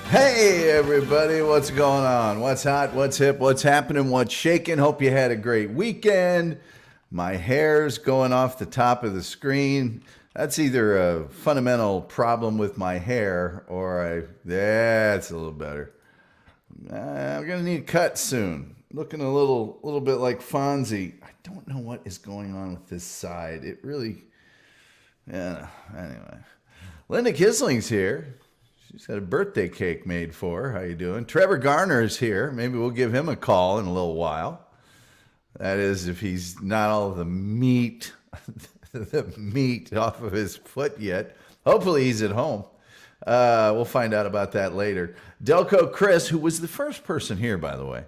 Hey everybody, what's going on? What's hot? What's hip? What's happening? What's shaking? Hope you had a great weekend. My hair's going off the top of the screen. That's either a fundamental problem with my hair that's a little better. I'm gonna need a cut soon. Looking a little bit like Fonzie. I don't know what is going on with this side. It really, yeah. Anyway, Linda Kisling's here. She's got a birthday cake made for her. How you doing? Trevor Garner is here. Maybe we'll give him a call in a little while. That is, if he's not all of the meat, the meat off of his foot yet. Hopefully he's at home. We'll find out about that later. Delco Chris, who was the first person here, by the way,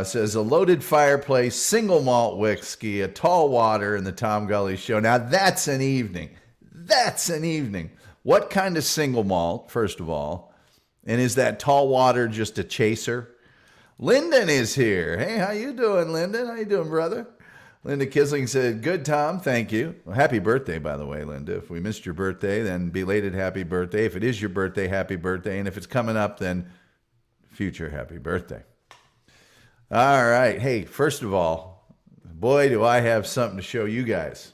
says a loaded fireplace, single malt whiskey, a tall water, and the Tom Gully Show. Now that's an evening. That's an evening. What kind of single malt, first of all? And is that tall water just a chaser? Lyndon is here. Hey, how you doing, Lyndon? How you doing, brother? Linda Kisling said, good, Tom. Thank you. Well, happy birthday, by the way, Linda. If we missed your birthday, then belated happy birthday. If it is your birthday, happy birthday. And if it's coming up, then future happy birthday. All right. Hey, first of all, boy, do I have something to show you guys.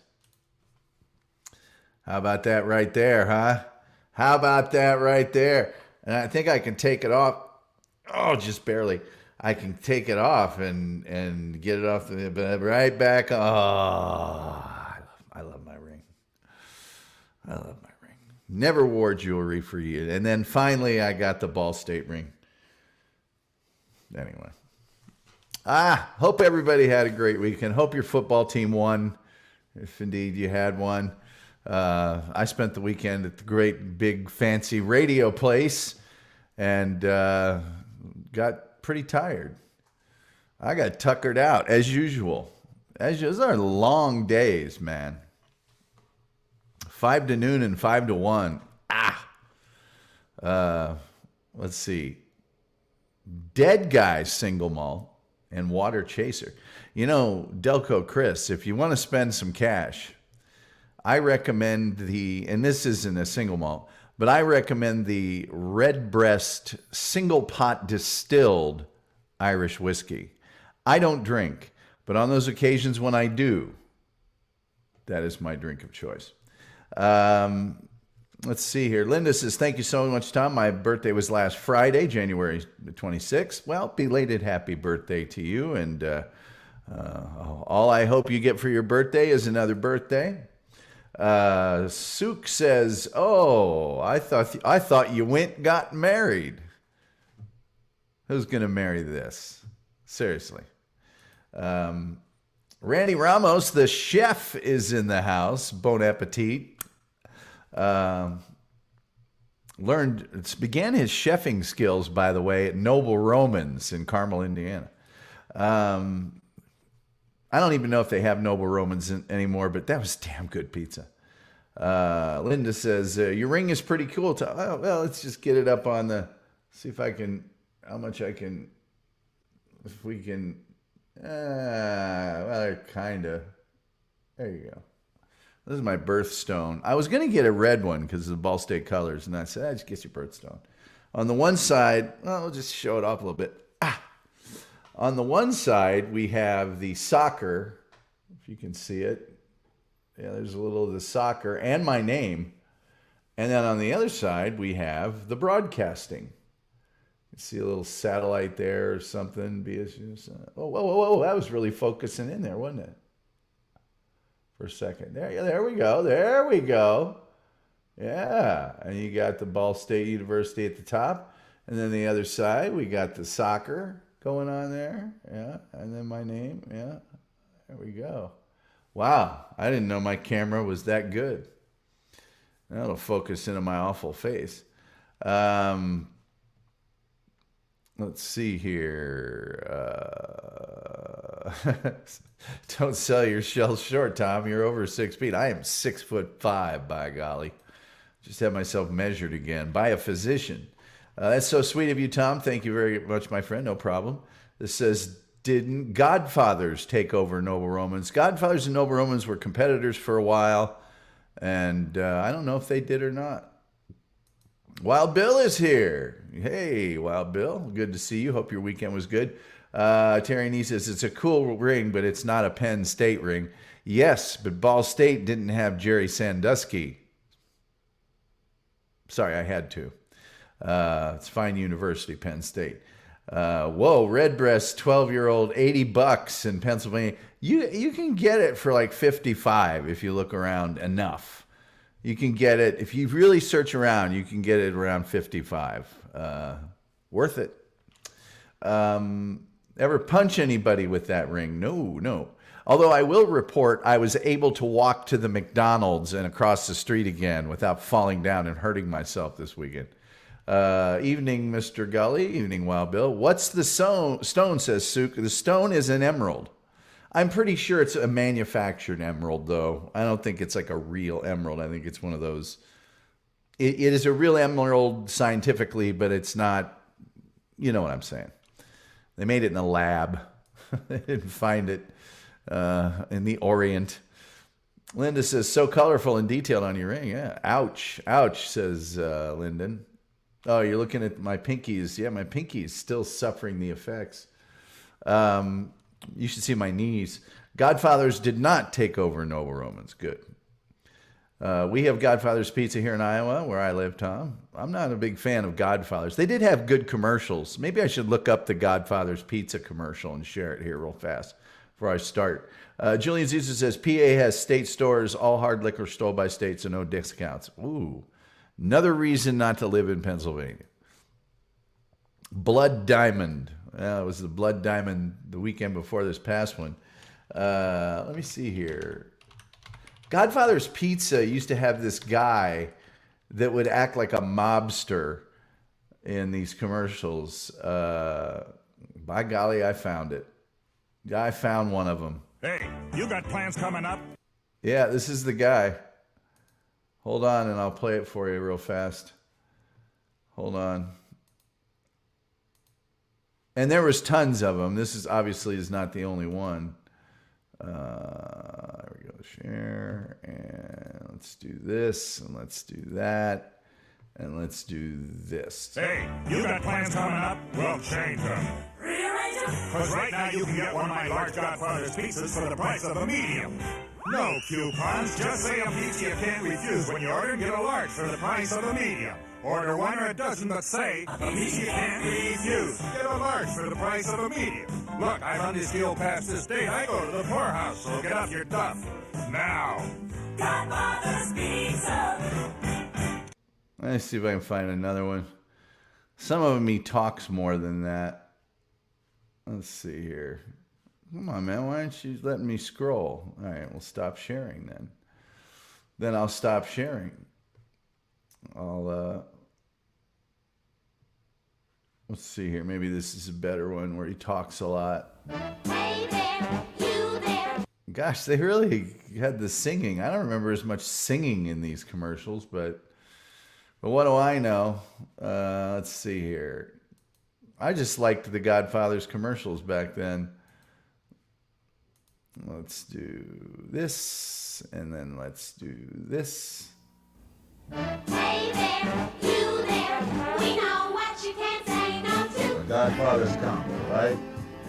How about that right there, huh? How about that right there? And I think I can take it off. Oh, just barely. I can take it off and get it off right back. Oh, I love my ring. I love my ring. Never wore jewelry for you. And then finally, I got the Ball State ring. Anyway. Hope everybody had a great weekend. Hope your football team won, if indeed you had one. I spent the weekend at the great big fancy radio place and got pretty tired. I got tuckered out as usual. Those are long days, man. 5 to noon and 5 to 1. Let's see. Dead Guys single malt and water chaser. You know, Delco Chris, if you want to spend some cash, I recommend and this isn't a single malt, but I recommend the Redbreast single pot distilled Irish whiskey. I don't drink, but on those occasions when I do, that is my drink of choice. Let's see here. Linda says, thank you so much, Tom. My birthday was last Friday, January 26th. Well, belated happy birthday to you. And all I hope you get for your birthday is another birthday. Sook says, oh, I thought you got married. Who's going to marry this? Seriously. Randy Ramos, the chef, is in the house. Bon appetit. Began his chefing skills, by the way, at Noble Romans in Carmel, Indiana. I don't even know if they have Noble Romans anymore, but that was damn good pizza. Linda says, your ring is pretty cool. Well, let's just get it up on see if I can, how much I can, if we can, well, kind of, there you go. This is my birthstone. I was going to get a red one because of the Ball State colors, and I said, just get your birthstone. On the one side, well, we'll just show it off a little bit. On the one side, we have the soccer, if you can see it. Yeah, there's a little of the soccer and my name. And then on the other side, we have the broadcasting. You see a little satellite there or something. Oh, whoa, that was really focusing in there, wasn't it? For a second. There we go. Yeah, and you got the Ball State University at the top. And then the other side, we got the soccer going on there, yeah, and then my name, yeah, there we go. Wow, I didn't know my camera was that good. That'll focus into my awful face. Let's see here. Don't sell your shells short, Tom. You're over 6 feet. I am 6'5", by golly. Just had myself measured again by a physician. That's so sweet of you, Tom. Thank you very much, my friend. No problem. This says, didn't Godfathers take over Noble Romans? Godfathers and Noble Romans were competitors for a while, and I don't know if they did or not. Wild Bill is here. Hey, Wild Bill. Good to see you. Hope your weekend was good. Terry Nee says, it's a cool ring, but it's not a Penn State ring. Yes, but Ball State didn't have Jerry Sandusky. Sorry, I had to. It's fine university, Penn State. Whoa, Redbreast, 12-year-old, $80 in Pennsylvania. You can get it for like 55 if you look around enough. You can get it, if you really search around, you can get it around 55. Worth it. Ever punch anybody with that ring? No. Although I will report I was able to walk to the McDonald's and across the street again without falling down and hurting myself this weekend. Evening, Mr. Gully. Evening, Wild Bill. What's the stone, says Suk. The stone is an emerald. I'm pretty sure it's a manufactured emerald, though. I don't think it's like a real emerald. I think it's one of those. It is a real emerald scientifically, but it's not, you know what I'm saying. They made it in a lab. They didn't find it in the Orient. Linda says, so colorful and detailed on your ring. Yeah, ouch, says Lyndon. Oh, you're looking at my pinkies. Yeah, my pinky's still suffering the effects. You should see my knees. Godfathers did not take over Noble Romans. Good. We have Godfather's Pizza here in Iowa, where I live, Tom. I'm not a big fan of Godfather's. They did have good commercials. Maybe I should look up the Godfather's Pizza commercial and share it here real fast before I start. Julian Zusa says, PA has state stores, all hard liquor stole by states and no discounts. Ooh, another reason not to live in Pennsylvania. Blood Diamond. It was the Blood Diamond the weekend before this past one. Let me see here. Godfather's Pizza used to have this guy that would act like a mobster in these commercials. By golly, I found it. I found one of them. Hey, you got plans coming up? Yeah, this is the guy. Hold on, and I'll play it for you real fast. Hold on. And there was tons of them. This is obviously is not the only one. There we go. Share. And let's do this. And let's do that. And let's do this. Hey, you got plans coming up? We'll change them. Rearrange them? Because right now you can get one of my large Godfather's pizzas for the price of a medium. No coupons. Just say a pizza you can't refuse when you order and get a large for the price of a medium. Order one or a dozen, but say a pizza you can't refuse. Get a large for the price of a medium. Look, I run this deal past this date. I go to the poorhouse, so get off your duff. Now. Godfather's Pizza. Let's see if I can find another one. Some of them he talks more than that. Let's see here. Come on, man. Why aren't you letting me scroll? All right, we'll stop sharing then. Then I'll stop sharing. Let's see here. Maybe this is a better one where he talks a lot. Hey there, you there. Gosh, they really had the singing. I don't remember as much singing in these commercials, but what do I know? Let's see here. I just liked the Godfather's commercials back then. Let's do this, and then let's do this. Hey there, you there, we know what you can't say no to. The Godfather's combo, right?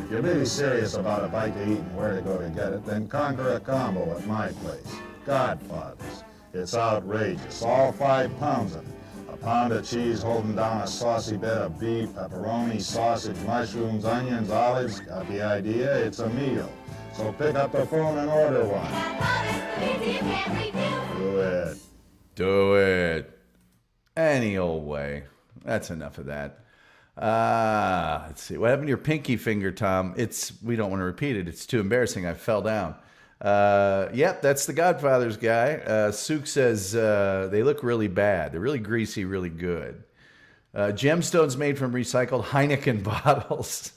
If you're really serious about a bite to eat and where to go to get it, then conquer a combo at my place. Godfather's. It's outrageous. All 5 pounds of it. A pound of cheese holding down a saucy bit of beef, pepperoni, sausage, mushrooms, onions, olives. Got the idea? It's a meal. So pick up the phone and order one. Do it. Do it. Any old way. That's enough of that. Let's see. What happened to your pinky finger, Tom? We don't want to repeat it. It's too embarrassing. I fell down. Yep, that's the Godfather's guy. Suk says they look really bad. They're really greasy, really good. Gemstones made from recycled Heineken bottles.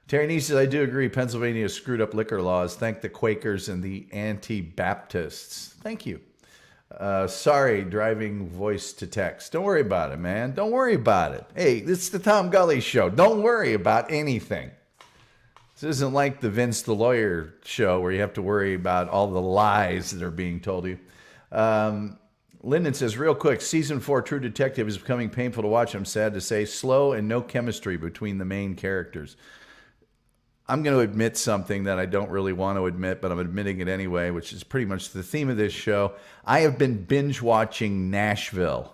Terry Nee says, I do agree. Pennsylvania screwed up liquor laws. Thank the Quakers and the anti-Baptists. Thank you. Sorry, driving voice to text. Don't worry about it, man. Don't worry about it. Hey, this is the Tom Gully Show. Don't worry about anything. This isn't like the Vince the Lawyer show where you have to worry about all the lies that are being told you. Lyndon says, real quick, season 4 True Detective is becoming painful to watch. I'm sad to say. Slow and no chemistry between the main characters. I'm going to admit something that I don't really want to admit, but I'm admitting it anyway, which is pretty much the theme of this show. I have been binge watching Nashville.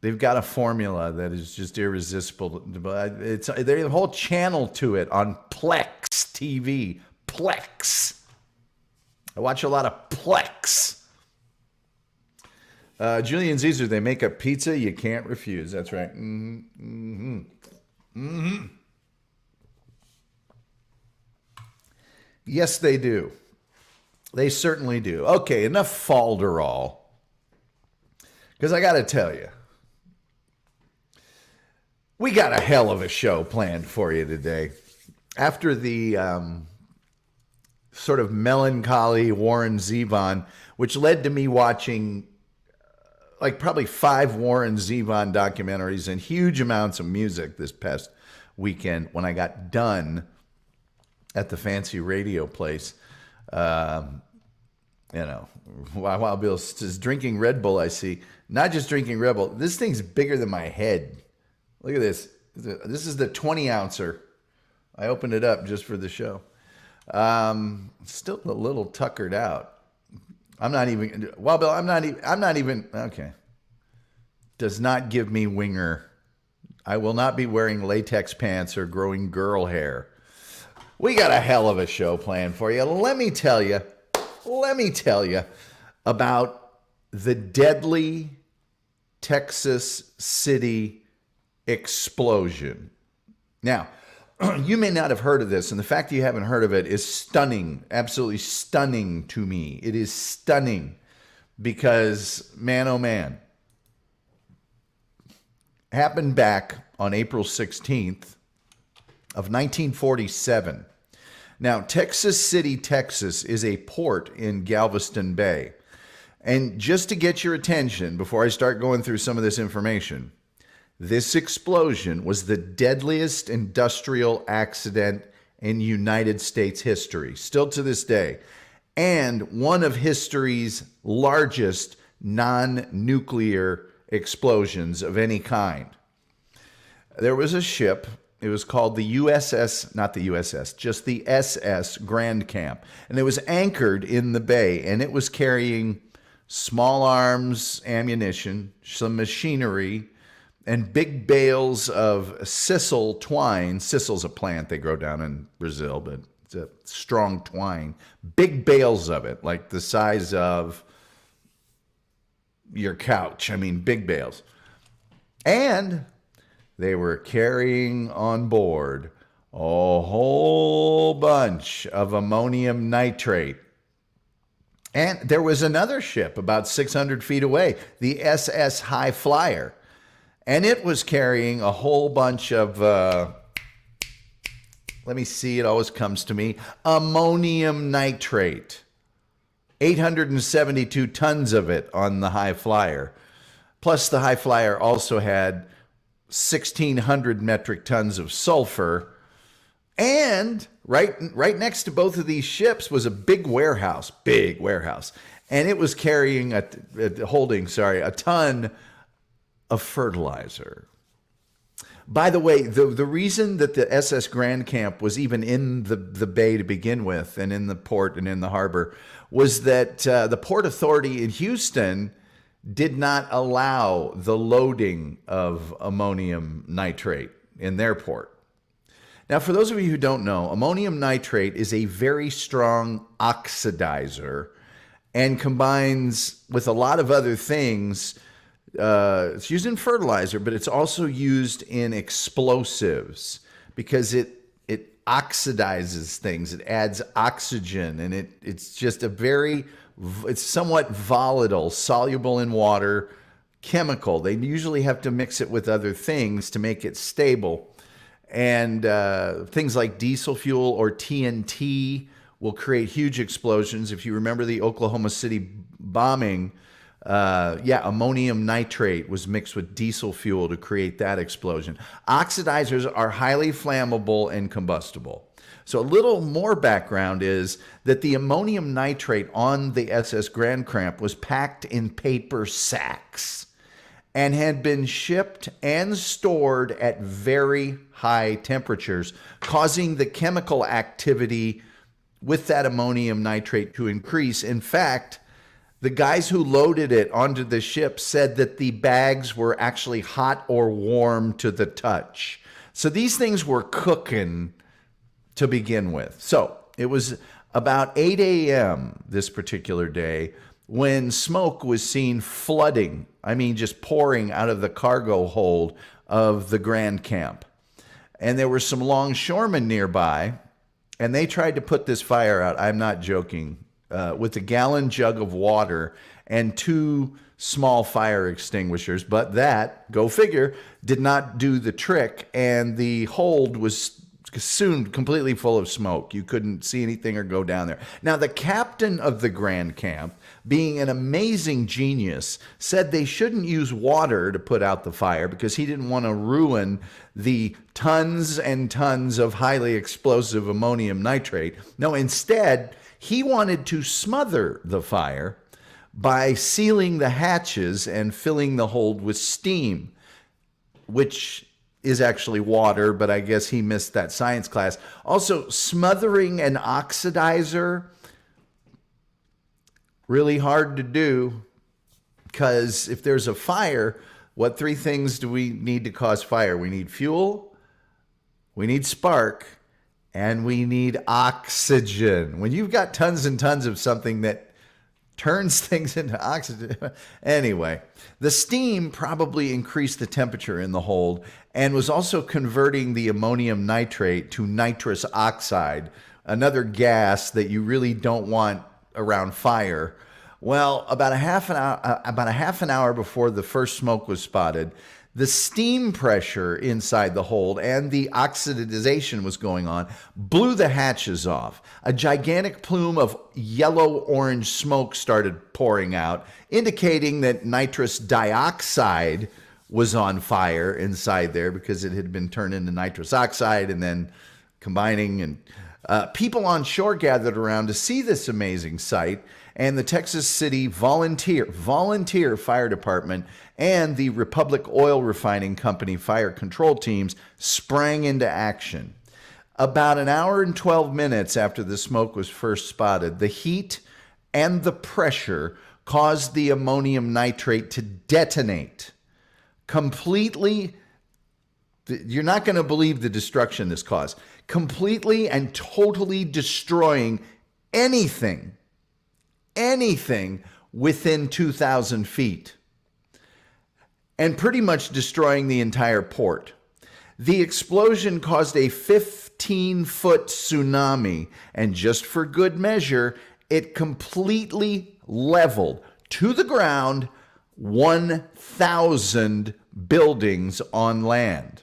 They've got a formula that is just irresistible. There's a whole channel to it on Plex TV. Plex. I watch a lot of Plex. Julian Caesar, they make a pizza you can't refuse. That's right. Yes, they do. They certainly do. Okay, enough falderall. Because I got to tell you, we got a hell of a show planned for you today. After the sort of melancholy Warren Zevon, which led to me watching like probably 5 Warren Zevon documentaries and huge amounts of music this past weekend when I got done at the fancy radio place. While Bill says drinking Red Bull, I see. Not just drinking Red Bull. This thing's bigger than my head. Look at this. This is the 20-ouncer. I opened it up just for the show. Still a little tuckered out. I'm not even. Well, Bill, I'm not even. Okay. Does not give me winger. I will not be wearing latex pants or growing girl hair. We got a hell of a show planned for you. Let me tell you about the deadly Texas City explosion. Now, you may not have heard of this, and the fact that you haven't heard of it is stunning, absolutely stunning to me. It is stunning because, man, oh man, happened back on April 16th of 1947. Now, Texas City, Texas is a port in Galveston Bay. And just to get your attention, before I start going through some of this information, this explosion was the deadliest industrial accident in United States history, still to this day, and one of history's largest non-nuclear explosions of any kind. There was a ship. It was called the USS, not the USS, just the SS Grand Camp. And it was anchored in the bay, and it was carrying small arms ammunition, some machinery, and big bales of sisal twine. Sisal's a plant they grow down in Brazil, but it's a strong twine. Big bales of it, like the size of your couch. I mean, big bales. And they were carrying on board a whole bunch of ammonium nitrate. And there was another ship about 600 feet away, the SS High Flyer. And it was carrying a whole bunch of, let me see, it always comes to me, ammonium nitrate. 872 tons of it on the High Flyer. Plus the High Flyer also had 1,600 metric tons of sulfur. And right next to both of these ships was a big warehouse. And it was carrying, holding a ton of fertilizer. By the way, the reason that the SS Grand Camp was even in the bay to begin with, and in the port and in the harbor, was that the Port Authority in Houston did not allow the loading of ammonium nitrate in their port. Now, for those of you who don't know, ammonium nitrate is a very strong oxidizer and combines with a lot of other things. It's used in fertilizer, but it's also used in explosives because it oxidizes things. It adds oxygen, and it's just it's somewhat volatile, soluble in water, chemical. They usually have to mix it with other things to make it stable. And things like diesel fuel or TNT will create huge explosions. If you remember the Oklahoma City bombing, Ammonium nitrate was mixed with diesel fuel to create that explosion. Oxidizers are highly flammable and combustible. So a little more background is that the ammonium nitrate on the SS Grand Tramp was packed in paper sacks and had been shipped and stored at very high temperatures, causing the chemical activity with that ammonium nitrate to increase. In fact, the guys who loaded it onto the ship said that the bags were actually hot or warm to the touch. So these things were cooking to begin with. So it was about 8 a.m. this particular day when smoke was seen flooding, just pouring out of the cargo hold of the Grand Camp. And there were some longshoremen nearby, and they tried to put this fire out. I'm not joking. With a gallon jug of water and 2 small fire extinguishers. But that, go figure, did not do the trick. And the hold was soon completely full of smoke. You couldn't see anything or go down there. Now, the captain of the Grand Camp, being an amazing genius, said they shouldn't use water to put out the fire because he didn't want to ruin the tons and tons of highly explosive ammonium nitrate. No, instead, he wanted to smother the fire by sealing the hatches and filling the hold with steam, which is actually water, but I guess he missed that science class. Also, smothering an oxidizer, really hard to do, because if there's a fire, what 3 things do we need to cause fire? We need fuel, we need spark, and we need oxygen. When you've got tons and tons of something that turns things into oxygen. Anyway, the steam probably increased the temperature in the hold and was also converting the ammonium nitrate to nitrous oxide, another gas that you really don't want around fire. Well, about a half an hour before the first smoke was spotted, the steam pressure inside the hold and the oxidization was going on, blew the hatches off. A gigantic plume of yellow-orange smoke started pouring out, indicating that nitrous dioxide was on fire inside there because it had been turned into nitrous oxide and then combining. And people on shore gathered around to see this amazing sight, and the Texas City volunteer fire department and the Republic Oil Refining Company fire control teams sprang into action. About an hour and 12 minutes after the smoke was first spotted, the heat and the pressure caused the ammonium nitrate to detonate completely. You're not going to believe the destruction this caused. Completely and totally destroying anything within 2,000 feet. And pretty much destroying the entire port. The explosion caused a 15-foot tsunami, and just for good measure, it completely leveled to the ground 1,000 buildings on land.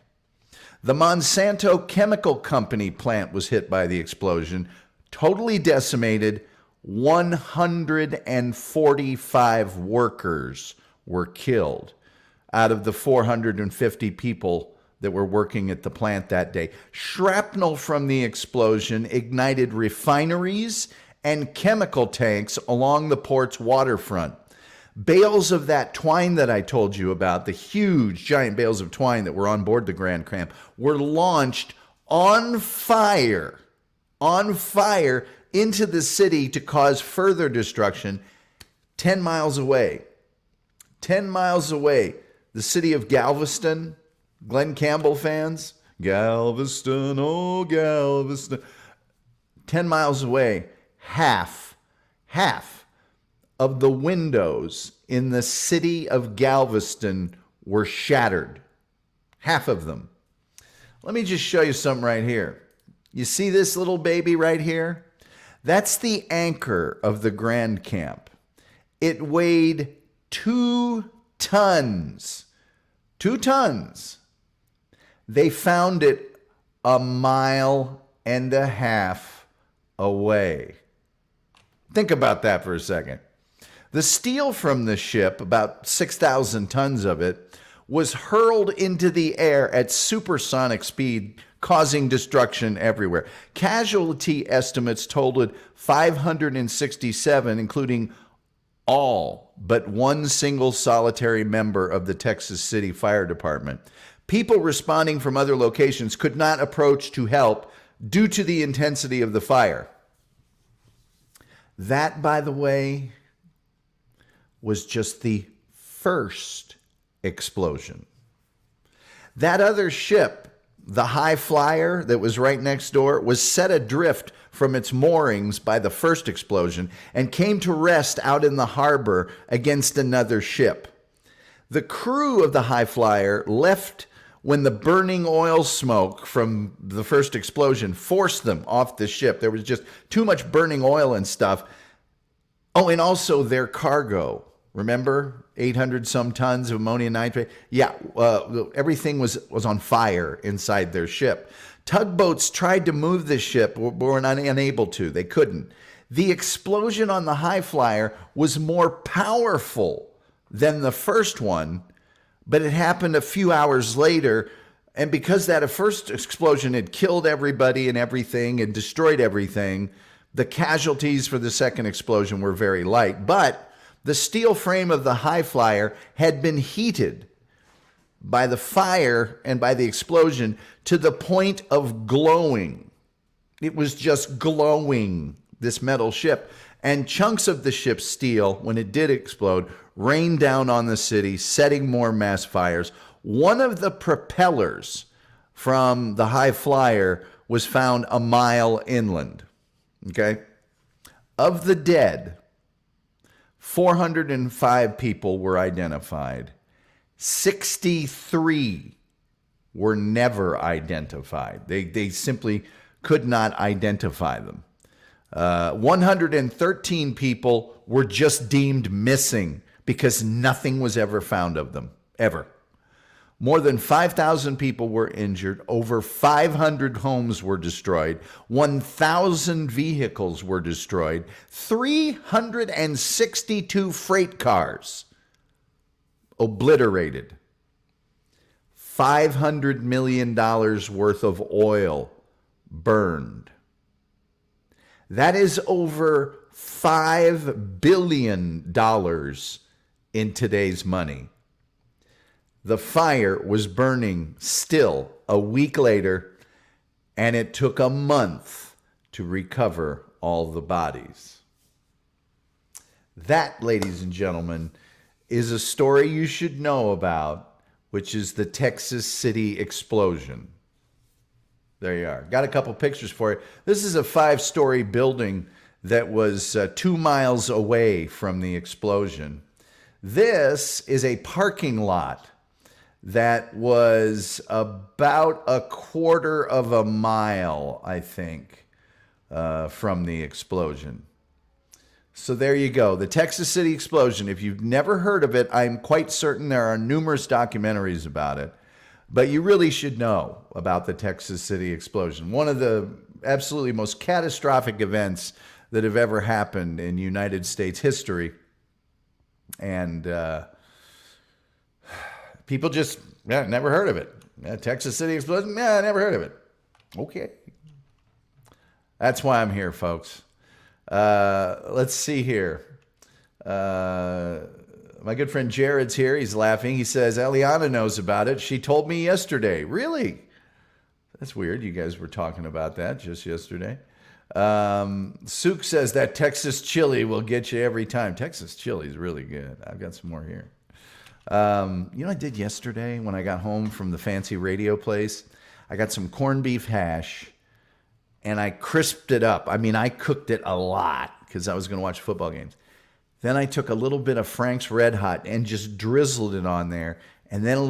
The Monsanto Chemical Company plant was hit by the explosion, totally decimated. 145 workers were killed out of the 450 people that were working at the plant that day. Shrapnel from the explosion ignited refineries and chemical tanks along the port's waterfront. Bales of that twine that I told you about, the huge giant bales of twine that were on board the Grand Tramp, were launched on fire into the city to cause further destruction 10 miles away. 10 miles away, the city of Galveston, Glenn Campbell fans, Galveston, oh Galveston. 10 miles away, half of the windows in the city of Galveston were shattered. Half of them. Let me just show you something right here. You see this little baby right here? That's the anchor of the Grand Camp. It weighed 2 tons. 2 tons. They found it 1.5 miles away. Think about that for a second. The steel from the ship, about 6,000 tons of it, was hurled into the air at supersonic speed, causing destruction everywhere. Casualty estimates totaled 567, including all but one single solitary member of the Texas City Fire Department. People responding from other locations could not approach to help due to the intensity of the fire. That, by the way, was just the first explosion. That other ship, the High Flyer that was right next door, was set adrift from its moorings by the first explosion and came to rest out in the harbor against another ship. The crew of the High Flyer left when the burning oil smoke from the first explosion forced them off the ship. There was just too much burning oil and stuff. Oh, and also their cargo. Remember, 800 some tons of ammonium nitrate? Yeah, everything was on fire inside their ship. Tugboats tried to move the ship, but were unable to. They couldn't. The explosion on the High Flyer was more powerful than the first one, but it happened a few hours later. And because that first explosion had killed everybody and everything and destroyed everything, the casualties for the second explosion were very light. But the steel frame of the High Flyer had been heated by the fire and by the explosion to the point of glowing. It was just glowing, this metal ship. And chunks of the ship's steel, when it did explode, rained down on the city, setting more mass fires. One of the propellers from the High Flyer was found a mile inland. Okay? Of the dead, 405 people were identified. 63 were never identified. They simply could not identify them. 113 people were just deemed missing because nothing was ever found of them, ever. More than 5,000 people were injured. Over 500 homes were destroyed. 1,000 vehicles were destroyed. 362 freight cars obliterated. $500 million worth of oil burned. That is over $5 billion in today's money. The fire was burning still a week later, and it took a month to recover all the bodies. That, ladies and gentlemen, is a story you should know about, which is the Texas City explosion. There you are. Got a couple pictures for you. This is a 5-story building that was 2 miles away from the explosion. This is a parking lot that was about a quarter of a mile, I think, from the explosion. So there you go. The Texas City explosion. If you've never heard of it, I'm quite certain there are numerous documentaries about it. But you really should know about the Texas City explosion. One of the absolutely most catastrophic events that have ever happened in United States history. And people just never heard of it. Texas City explosion? Yeah, never heard of it. Okay. That's why I'm here, folks. Let's see here. My good friend Jared's here. He's laughing. He says, Eliana knows about it. She told me yesterday. Really? That's weird. You guys were talking about that just yesterday. Sook says that Texas chili will get you every time. Texas chili is really good. I've got some more here. You know what I did yesterday when I got home from the fancy radio place? I got some corned beef hash, and I crisped it up. I mean, I cooked it a lot because I was going to watch football games. Then I took a little bit of Frank's Red Hot and just drizzled it on there. And then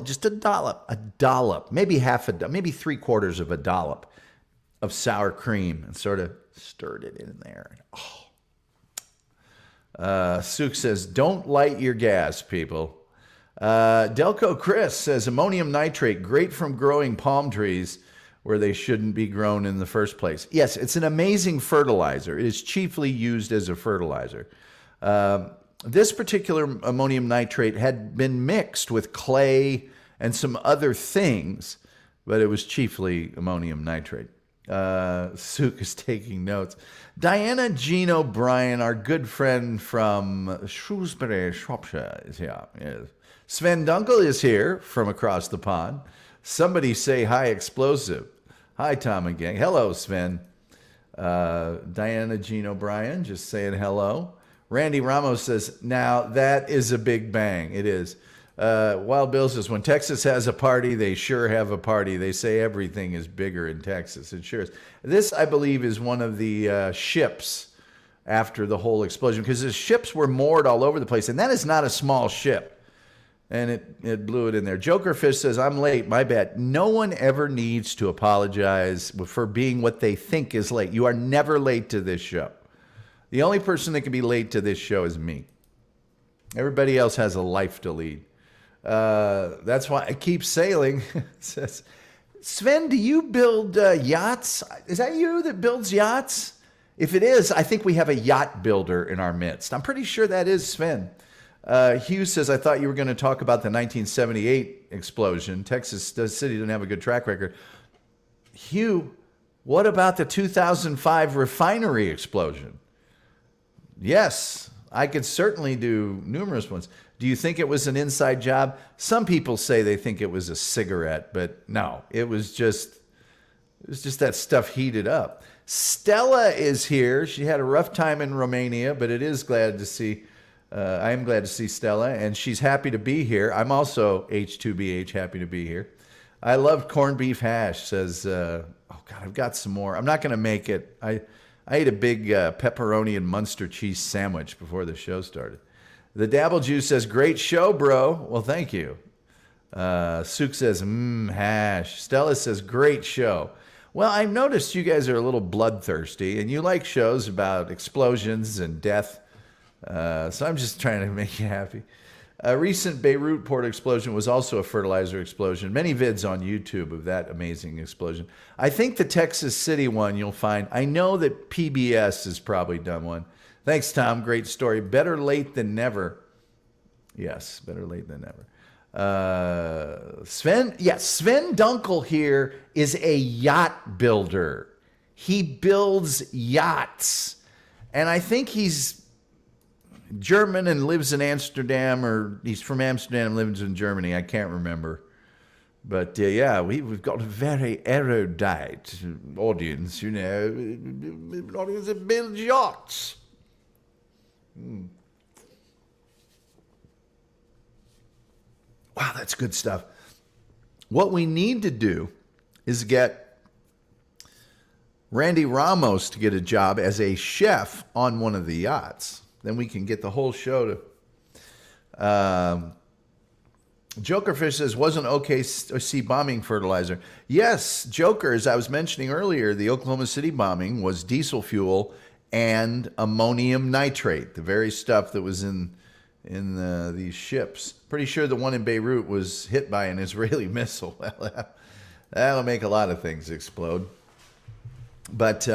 just a dollop, maybe maybe 3/4 of a dollop of sour cream, and sort of stirred it in there. Sook says, don't light your gas, people. Delco Chris says, ammonium nitrate, great from growing palm trees where they shouldn't be grown in the first place. Yes, it's an amazing fertilizer. It is chiefly used as a fertilizer. This particular ammonium nitrate had been mixed with clay and some other things, but it was chiefly ammonium nitrate. Suk is taking notes. Diana Jean O'Brien, our good friend from Shrewsbury, Shropshire, is here. Yes. Sven Dunkel is here from across the pond. Somebody say hi, explosive. Hi, Tom and gang. Hello, Sven. Diana Jean O'Brien just saying hello. Randy Ramos says, now that is a big bang. It is. Wild Bill says, when Texas has a party, they sure have a party. They say everything is bigger in Texas. It sure is. This, I believe, is one of the ships after the whole explosion, because the ships were moored all over the place, and that is not a small ship. And it blew it in there. Jokerfish says, I'm late, my bad. No one ever needs to apologize for being what they think is late. You are never late to this show. The only person that can be late to this show is me. Everybody else has a life to lead. That's why I keep sailing. Says, Sven, do you build yachts? Is that you that builds yachts? If it is, I think we have a yacht builder in our midst. I'm pretty sure that is Sven. Hugh says, I thought you were going to talk about the 1978 explosion. Texas City didn't have a good track record. Hugh, what about the 2005 refinery explosion? Yes, I could certainly do numerous ones. Do you think it was an inside job? Some people say they think it was a cigarette, but no, it was just that stuff heated up. Stella is here. She had a rough time in Romania, but I am glad to see Stella, and she's happy to be here. I'm also H2BH, happy to be here. I loved corned beef hash, says, oh God, I've got some more. I'm not going to make it. I ate a big pepperoni and Munster cheese sandwich before the show started. The Dabble Juice says, great show, bro. Well, thank you. Suk says, hash. Stella says, great show. Well, I've noticed you guys are a little bloodthirsty, and you like shows about explosions and death. So I'm just trying to make you happy. A recent Beirut port explosion was also a fertilizer explosion. Many vids on YouTube of that amazing explosion. I think the Texas City one you'll find. I know that PBS has probably done one. Thanks, Tom. Great story. Better late than never. Yes, better late than never. Sven Dunkel here is a yacht builder. He builds yachts. And I think he's German and lives in Amsterdam, or he's from Amsterdam and lives in Germany. I can't remember. But yeah, we've got a very erudite audience, you know, an audience that builds yachts. Wow, that's good stuff. What we need to do is get Randy Ramos to get a job as a chef on one of the yachts. Then we can get the whole show to... Jokerfish says, wasn't OKC bombing fertilizer? Yes, Joker, as I was mentioning earlier, the Oklahoma City bombing was diesel fuel and ammonium nitrate, the very stuff that was in these ships. Pretty sure the one in Beirut was hit by an Israeli missile. That'll make a lot of things explode. But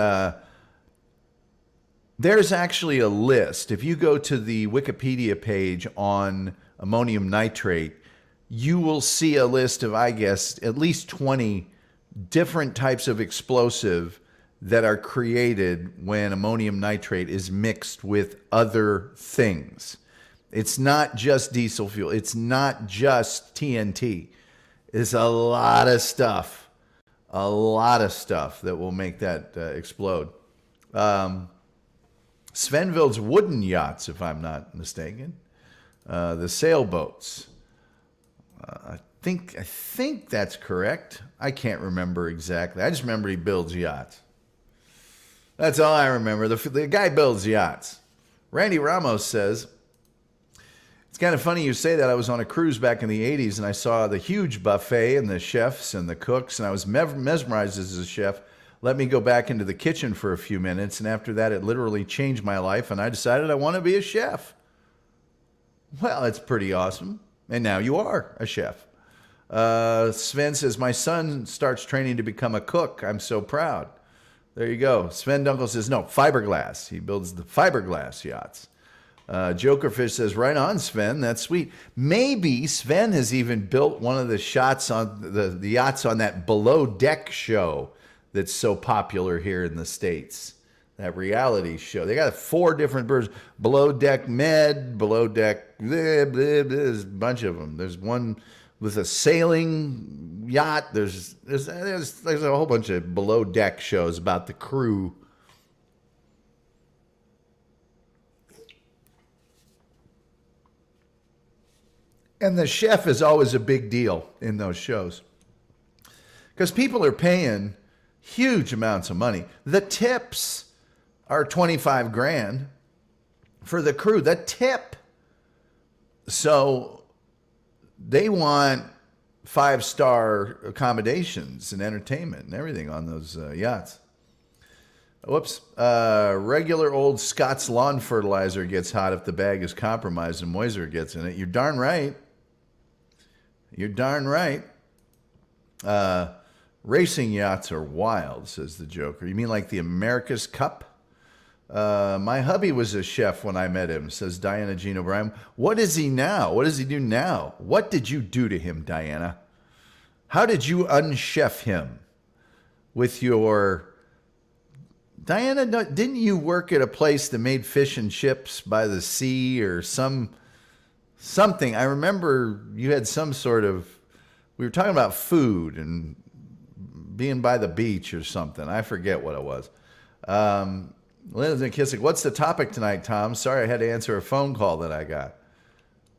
there's actually a list. If you go to the Wikipedia page on ammonium nitrate, you will see a list of, I guess, at least 20 different types of explosive that are created when ammonium nitrate is mixed with other things. It's not just diesel fuel. It's not just TNT. It's a lot of stuff. A lot of stuff that will make that explode. Sven builds wooden yachts, if I'm not mistaken. The sailboats. I think that's correct. I can't remember exactly. I just remember he builds yachts. That's all I remember. The guy builds yachts. Randy Ramos says, it's kind of funny you say that. I was on a cruise back in the 80s, and I saw the huge buffet and the chefs and the cooks, and I was mesmerized as a chef. Let me go back into the kitchen for a few minutes, and after that, it literally changed my life, and I decided I want to be a chef. Well, that's pretty awesome. And now you are a chef. Sven says, my son starts training to become a cook. I'm so proud. There you go. Sven Dunkel says, no, fiberglass. He builds the fiberglass yachts. Jokerfish says, right on, Sven. That's sweet. Maybe Sven has even built one of the shots on the yachts on that Below Deck show that's so popular here in the States. That reality show. They got 4 different versions. Below Deck Med, Below Deck, there's a bunch of them. There's one with a sailing yacht. There's a whole bunch of Below Deck shows about the crew. And the chef is always a big deal in those shows because people are paying huge amounts of money. The tips are 25 grand for the crew. The tip. So they want 5-star accommodations and entertainment and everything on those yachts. Whoops. Regular old Scott's lawn fertilizer gets hot if the bag is compromised and moisture gets in it. You're darn right. You're darn right. Racing yachts are wild, says the Joker. You mean like the America's Cup? My hubby was a chef when I met him, says Diana Jean O'Brien. What is he now? What does he do now? What did you do to him, Diana? How did you unchef him with your... Diana, didn't you work at a place that made fish and chips by the sea or something? I remember you had some sort of... We were talking about food and being by the beach or something. I forget what it was. Linda McKissick, what's the topic tonight, Tom? Sorry, I had to answer a phone call that I got.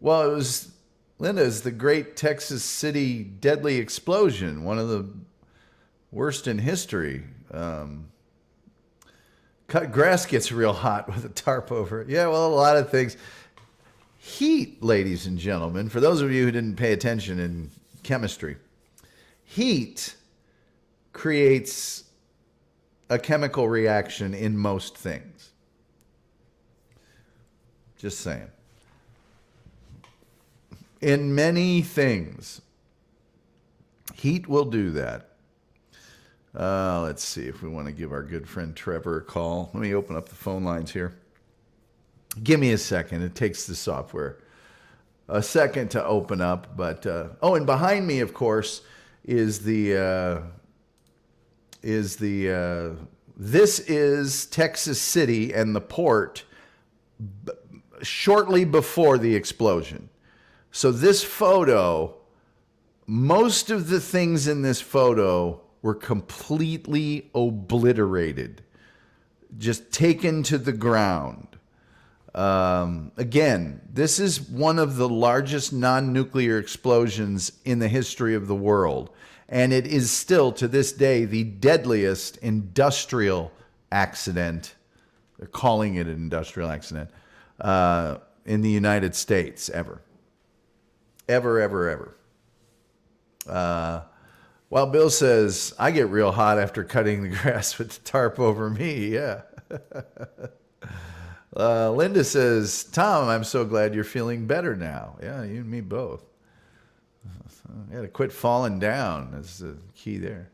Well, it was, Linda's the great Texas City deadly explosion, one of the worst in history. Cut grass gets real hot with a tarp over it. Yeah, well, a lot of things. Heat, ladies and gentlemen, for those of you who didn't pay attention in chemistry, heat creates a chemical reaction in most things. Just saying. In many things, heat will do that. Let's see if we want to give our good friend Trevor a call. Let me open up the phone lines here. Give me a second. It takes the software a second to open up. But and behind me, of course, is this is Texas City and the port shortly before the explosion. So this photo, most of the things in this photo were completely obliterated, just taken to the ground. Again, this is one of the largest non-nuclear explosions in the history of the world. And it is still, to this day, the deadliest industrial accident. They're calling it an industrial accident in the United States ever. Ever. Well, Bill says, I get real hot after cutting the grass with the tarp over me. Yeah. Linda says, Tom, I'm so glad you're feeling better now. Yeah, you and me both. You got to quit falling down. That's the key there.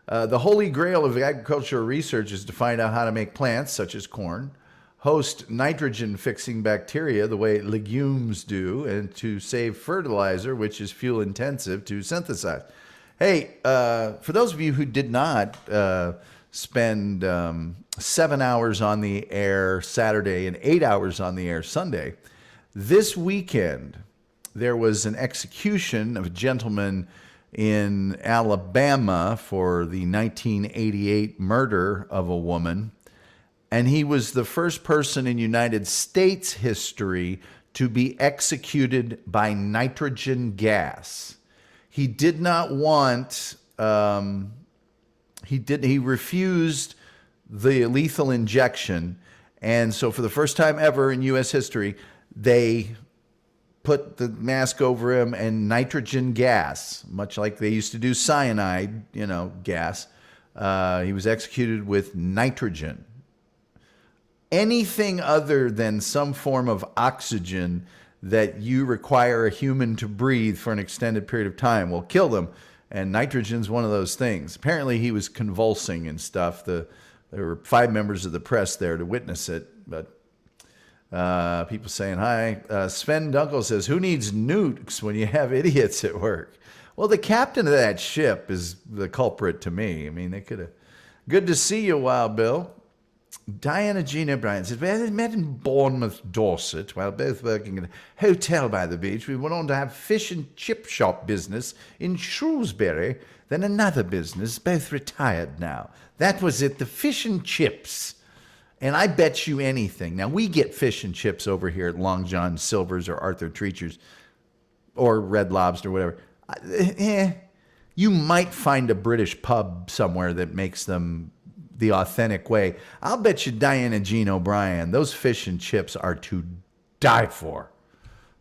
The holy grail of agricultural research is to find out how to make plants, such as corn, host nitrogen-fixing bacteria the way legumes do, and to save fertilizer, which is fuel-intensive, to synthesize. Hey, for those of you who did not spend 7 hours on the air Saturday and 8 hours on the air Sunday, this weekend there was an execution of a gentleman in Alabama for the 1988 murder of a woman. And he was the first person in United States history to be executed by nitrogen gas. He did not want, he refused the lethal injection. And so for the first time ever in U.S. history, they put the mask over him and nitrogen gas, much like they used to do cyanide, gas. He was executed with nitrogen. Anything other than some form of oxygen that you require a human to breathe for an extended period of time will kill them. And nitrogen's one of those things. Apparently he was convulsing and stuff. There were 5 members of the press there to witness it. But People saying hi. Sven Dunkel says, who needs nukes when you have idiots at work? Well, the captain of that ship is the culprit to me. I mean, they could have. Good to see you, Wild Bill. Diana Jean O'Brien says, we met in Bournemouth, Dorset, while both working at a hotel by the beach. We went on to have fish and chip shop business in Shrewsbury, then another business, both retired now. That was it, the fish and chips. And I bet you anything. Now, we get fish and chips over here at Long John Silver's or Arthur Treacher's or Red Lobster, whatever. You might find a British pub somewhere that makes them the authentic way. I'll bet you Diana Jean O'Brien, those fish and chips are to die for.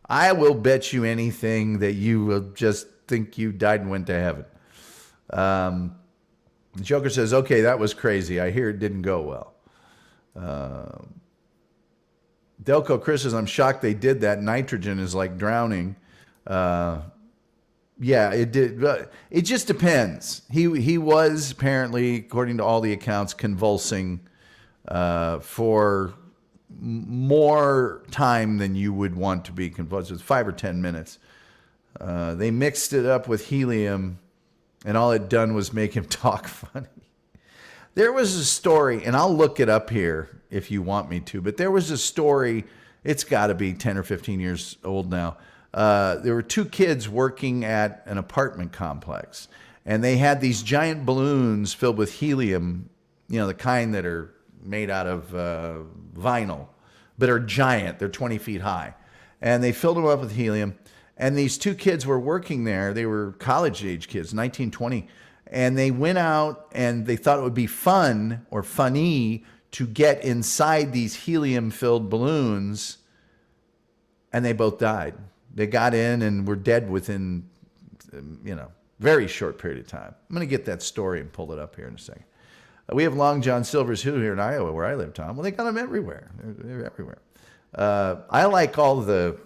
I will bet you anything that you will just think you died and went to heaven. The Joker says, okay, that was crazy. I hear it didn't go well. Delco Chris says, I'm shocked they did that. Nitrogen is like drowning. Yeah, it did. It just depends. He was apparently, according to all the accounts, convulsing for more time than you would want to be convulsed. It was 5 or 10 minutes. They mixed it up with helium, and all it done was make him talk funny. There was a story, and I'll look it up here if you want me to, but there was a story, it's got to be 10 or 15 years old now. There were two kids working at an apartment complex, and they had these giant balloons filled with helium, you know, the kind that are made out of vinyl, but are giant. They're 20 feet high. And they filled them up with helium. And these two kids were working there. They were college-age kids, 19, 20. And they went out, and they thought it would be fun or funny to get inside these helium-filled balloons, and they both died. They got in and were dead within, very short period of time. I'm going to get that story and pull it up here in a second. We have Long John Silver's Who here in Iowa, where I live, Tom. Well, they got them everywhere. They're everywhere. I like all the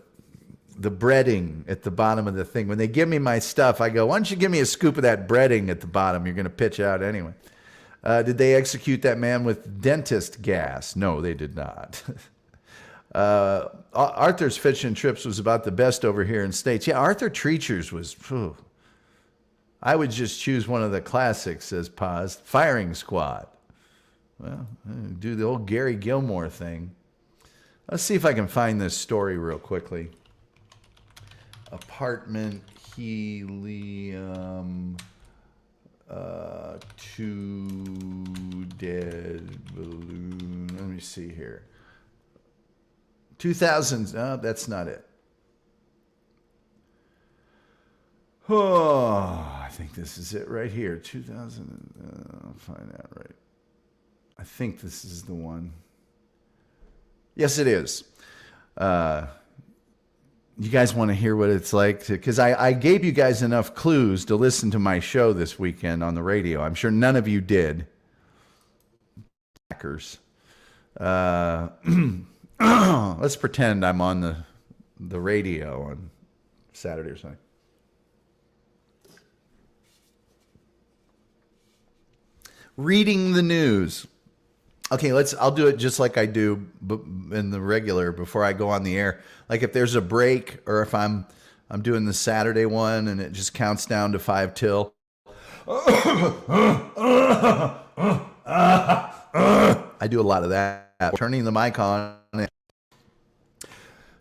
breading at the bottom of the thing. When they give me my stuff, I go, why don't you give me a scoop of that breading at the bottom? You're going to pitch out anyway. Did they execute that man with dentist gas? No, they did not. Arthur's Fish and Chips was about the best over here in States. Yeah, Arthur Treacher's was, I would just choose one of the classics, says Paz. Firing Squad. Well, do the old Gary Gilmore thing. Let's see if I can find this story real quickly. Apartment helium, 2 dead balloon. Let me see here. 2000, no, that's not it. Oh, I think this is it right here. 2000, I'll find that right. I think this is the one. Yes, it is. You guys want to hear what it's like? Because I gave you guys enough clues to listen to my show this weekend on the radio. I'm sure none of you did. Hackers. Let's pretend I'm on the radio on Saturday or something. Reading the news. Okay, I'll do it just like I do in the regular before I go on the air. Like if there's a break or if I'm doing the Saturday one and it just counts down to 5 till. I do a lot of that. Turning the mic on.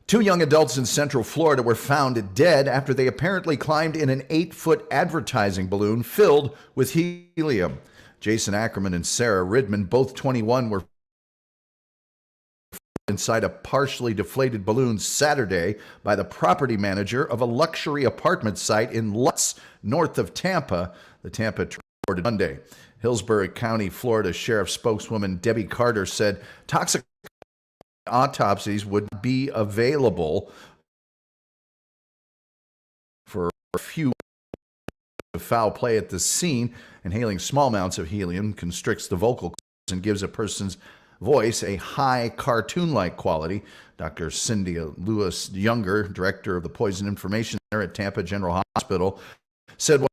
2 young adults in Central Florida were found dead after they apparently climbed in an 8-foot advertising balloon filled with helium. Jason Ackerman and Sarah Ridman, both 21, were inside a partially deflated balloon Saturday by the property manager of a luxury apartment site in Lutz, north of Tampa. The Tampa reported Monday. Hillsborough County, Florida Sheriff spokeswoman Debbie Carter said toxic autopsies would be available for a few of foul play at the scene. Inhaling small amounts of helium constricts the vocal cords and gives a person's voice a high cartoon-like quality. Dr. Cynthia Lewis Younger, director of the Poison Information Center at Tampa General Hospital, said what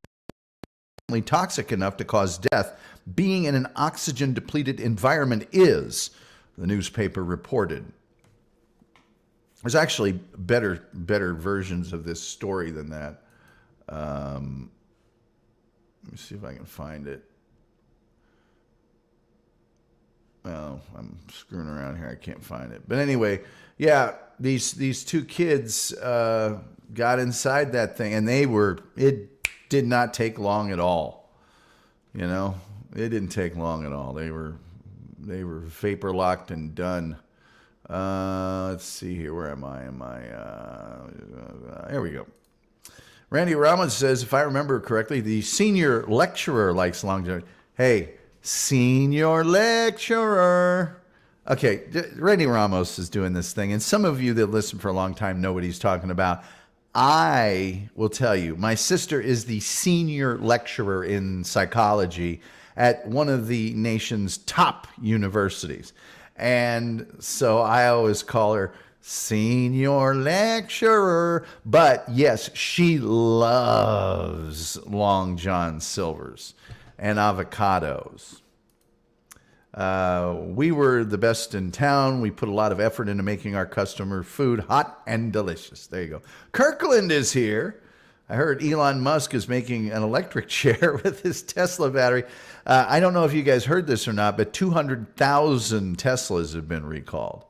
toxic enough to cause death being in an oxygen-depleted environment is, the newspaper reported. There's actually better versions of this story than that. Let me see if I can find it. Oh, I'm screwing around here. I can't find it. But anyway, yeah, these two kids got inside that thing, and it did not take long at all. You know, it didn't take long at all. They were vapor locked and done. Let's see here. Where am I? Here we go. Randy Ramos says, if I remember correctly, the senior lecturer likes Long John. Hey, senior lecturer. Okay, Randy Ramos is doing this thing, and some of you that listen for a long time know what he's talking about. I will tell you, my sister is the senior lecturer in psychology at one of the nation's top universities. And so I always call her senior lecturer. But yes, she loves Long John Silver's and avocados. We were the best in town. We put a lot of effort into making our customer food hot and delicious. There you go. Kirkland is here. I heard Elon Musk is making an electric chair with his Tesla battery. I don't know if you guys heard this or not, but 200,000 Teslas have been recalled.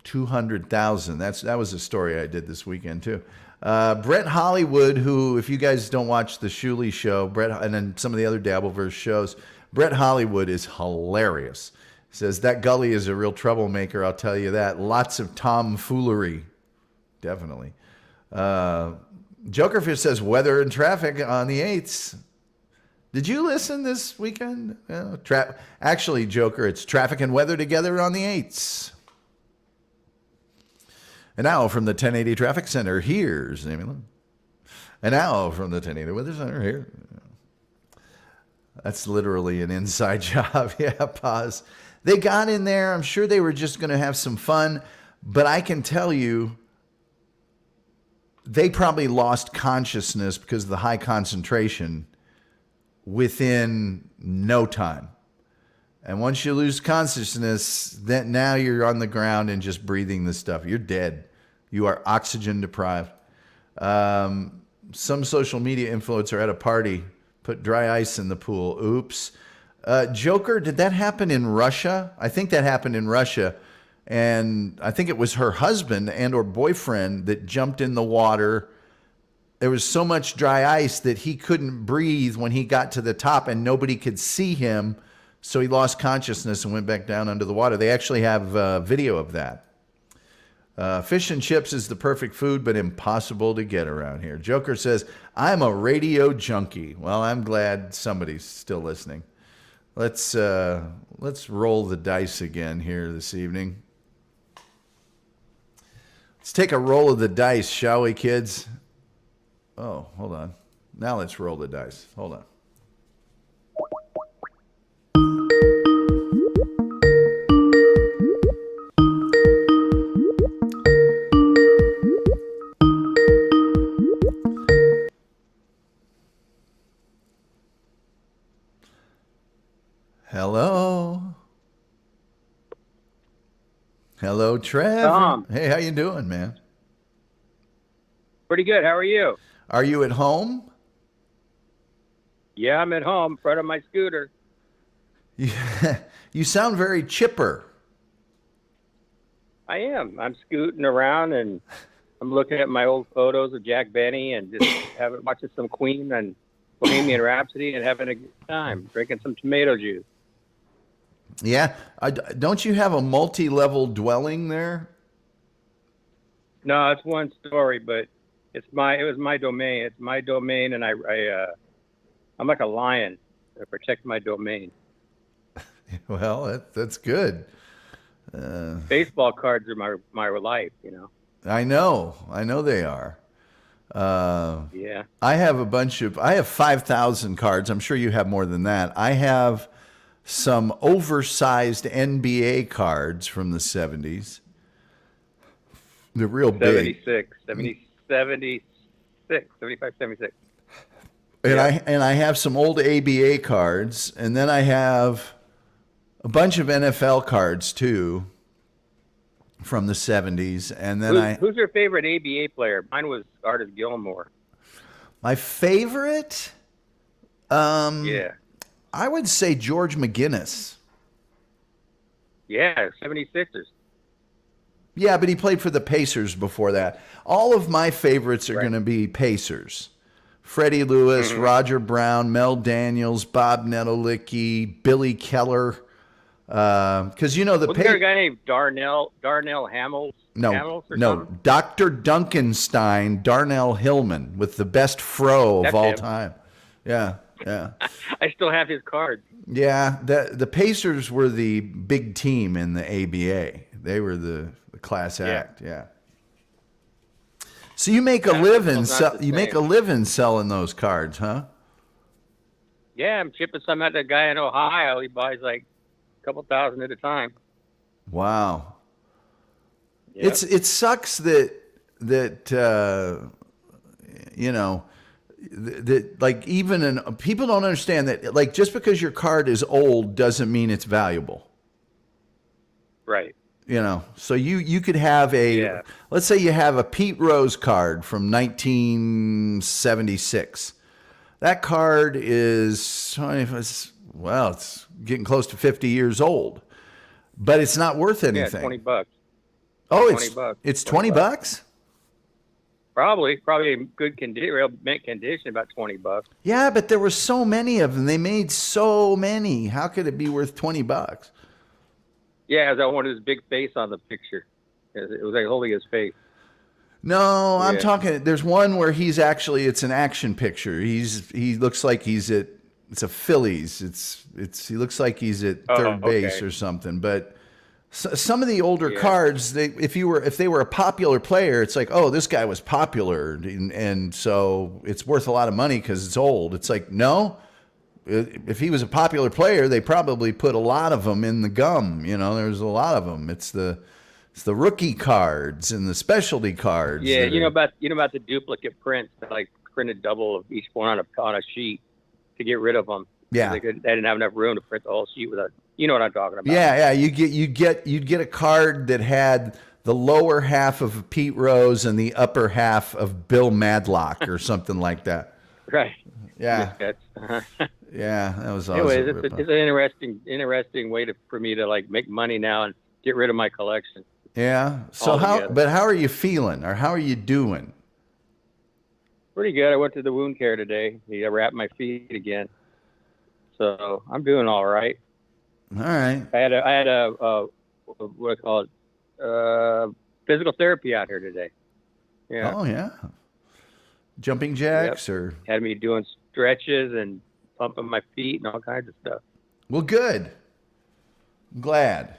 200,000. That was a story I did this weekend too. Brett Hollywood, who, if you guys don't watch the Shuley show, and then some of the other Dabbleverse shows, Brett Hollywood is hilarious. Says that Gully is a real troublemaker, I'll tell you that. Lots of tomfoolery. Definitely. Jokerfish says weather and traffic on the 8th. Did you listen this weekend? Actually, Joker, it's traffic and weather together on the 8th. And now from the 1080 Traffic Center, here's Amy Lynn. And now from the 1080 Weather Center, here. That's literally an inside job. Yeah, pause. They got in there. I'm sure they were just going to have some fun. But I can tell you, they probably lost consciousness because of the high concentration within no time. And once you lose consciousness, then now you're on the ground and just breathing this stuff. You're dead. You are oxygen deprived. Some social media influencer at a party put dry ice in the pool. Oops. Joker, did that happen in Russia? I think that happened in Russia. And I think it was her husband and or boyfriend that jumped in the water. There was so much dry ice that he couldn't breathe when he got to the top and nobody could see him. So he lost consciousness and went back down under the water. They actually have video of that. Fish and chips is the perfect food, but impossible to get around here. Joker says, I'm a radio junkie. Well, I'm glad somebody's still listening. Let's roll the dice again here this evening. Let's take a roll of the dice, shall we, kids? Oh, hold on. Now let's roll the dice. Hold on. Hello. Hello, Trev. Tom. Hey, how you doing, man? Pretty good. How are you? Are you at home? Yeah, I'm at home, in front of my scooter. Yeah. You sound very chipper. I am. I'm scooting around and I'm looking at my old photos of Jack Benny and just watching some Queen and Bohemian Rhapsody and having a good time, drinking some tomato juice. Yeah. Don't you have a multi-level dwelling there? No, it's one story, but it was my domain. It's my domain, and I'm like a lion. I protect my domain. Well, that's good. Baseball cards are my life, you know. I know they are. Yeah. I have 5,000 cards. I'm sure you have more than that. I have some oversized NBA cards from the 70s. They're real big. 76. And Yeah. I have some old ABA cards, and then I have a bunch of NFL cards too. from the 70s. And then Who's your favorite ABA player? Mine was Artis Gilmore. my favorite, Yeah. I would say George McGinnis. Yeah, 76ers. Yeah, but he played for the Pacers before that. All of my favorites are Right. going to be Pacers. Freddie Lewis, Roger Brown, Mel Daniels, Bob Nettolicky, Billy Keller. Because you know the Wasn't there a guy named Darnell Hamels? Hamels or no, something? Dr. Duncanstein, Darnell Hillman with the best fro of That's all him. time. Yeah, yeah. I still have his card. Yeah, the Pacers were the big team in the ABA. They were the class act. Yeah. So you make a living. not the You make a same. living selling those cards, huh? Yeah, I'm shipping some out to a guy in Ohio. He buys like a couple thousand at a time. Wow. Yep. It sucks that you know that like people don't understand that like just because your card is old doesn't mean it's valuable. Right. You know, so you could have let's say you have a Pete Rose card from 1976. That card is, well, it's getting close to 50 years old, but it's not worth Yeah, anything. $20. Oh, $20. it's 20 bucks? Probably in good condition, real mint condition, about $20. Yeah, but there were so many of them. They made so many. How could it be worth 20 bucks? Yeah, I wanted his big face on the picture. It was like holding his face. No, I'm Yeah. talking. There's one where it's an action picture. He looks like it's a Phillies. He looks like he's at third base okay. or something. But some of the older Yeah. cards, if they were a popular player, it's like, oh, this guy was popular, and so it's worth a lot of money because it's old. It's like, no. If he was a popular player, they probably put a lot of them in the gum. You know, there's a lot of them. It's the rookie cards and the specialty cards. Yeah, that you know are- about the duplicate prints, like printed double of each one on a sheet to get rid of them. Yeah. They didn't have enough room to print the whole sheet without. You know what I'm talking about? Yeah. You'd get a card that had the lower half of Pete Rose and the upper half of Bill Madlock or something like that. Right. Yeah. That's, Yeah, that was always anyways, a it's rip-off. an interesting way for me to like make money now and get rid of my collection. Yeah. So altogether. how are you feeling or how are you doing? Pretty good. I went to the wound care today. He wrapped my feet again, so I'm doing all right. All right. I had a what I call it, physical therapy out here today. Yeah, Oh yeah. Jumping jacks or had me doing stretches and pumping my feet and all kinds of stuff. well, good. I'm glad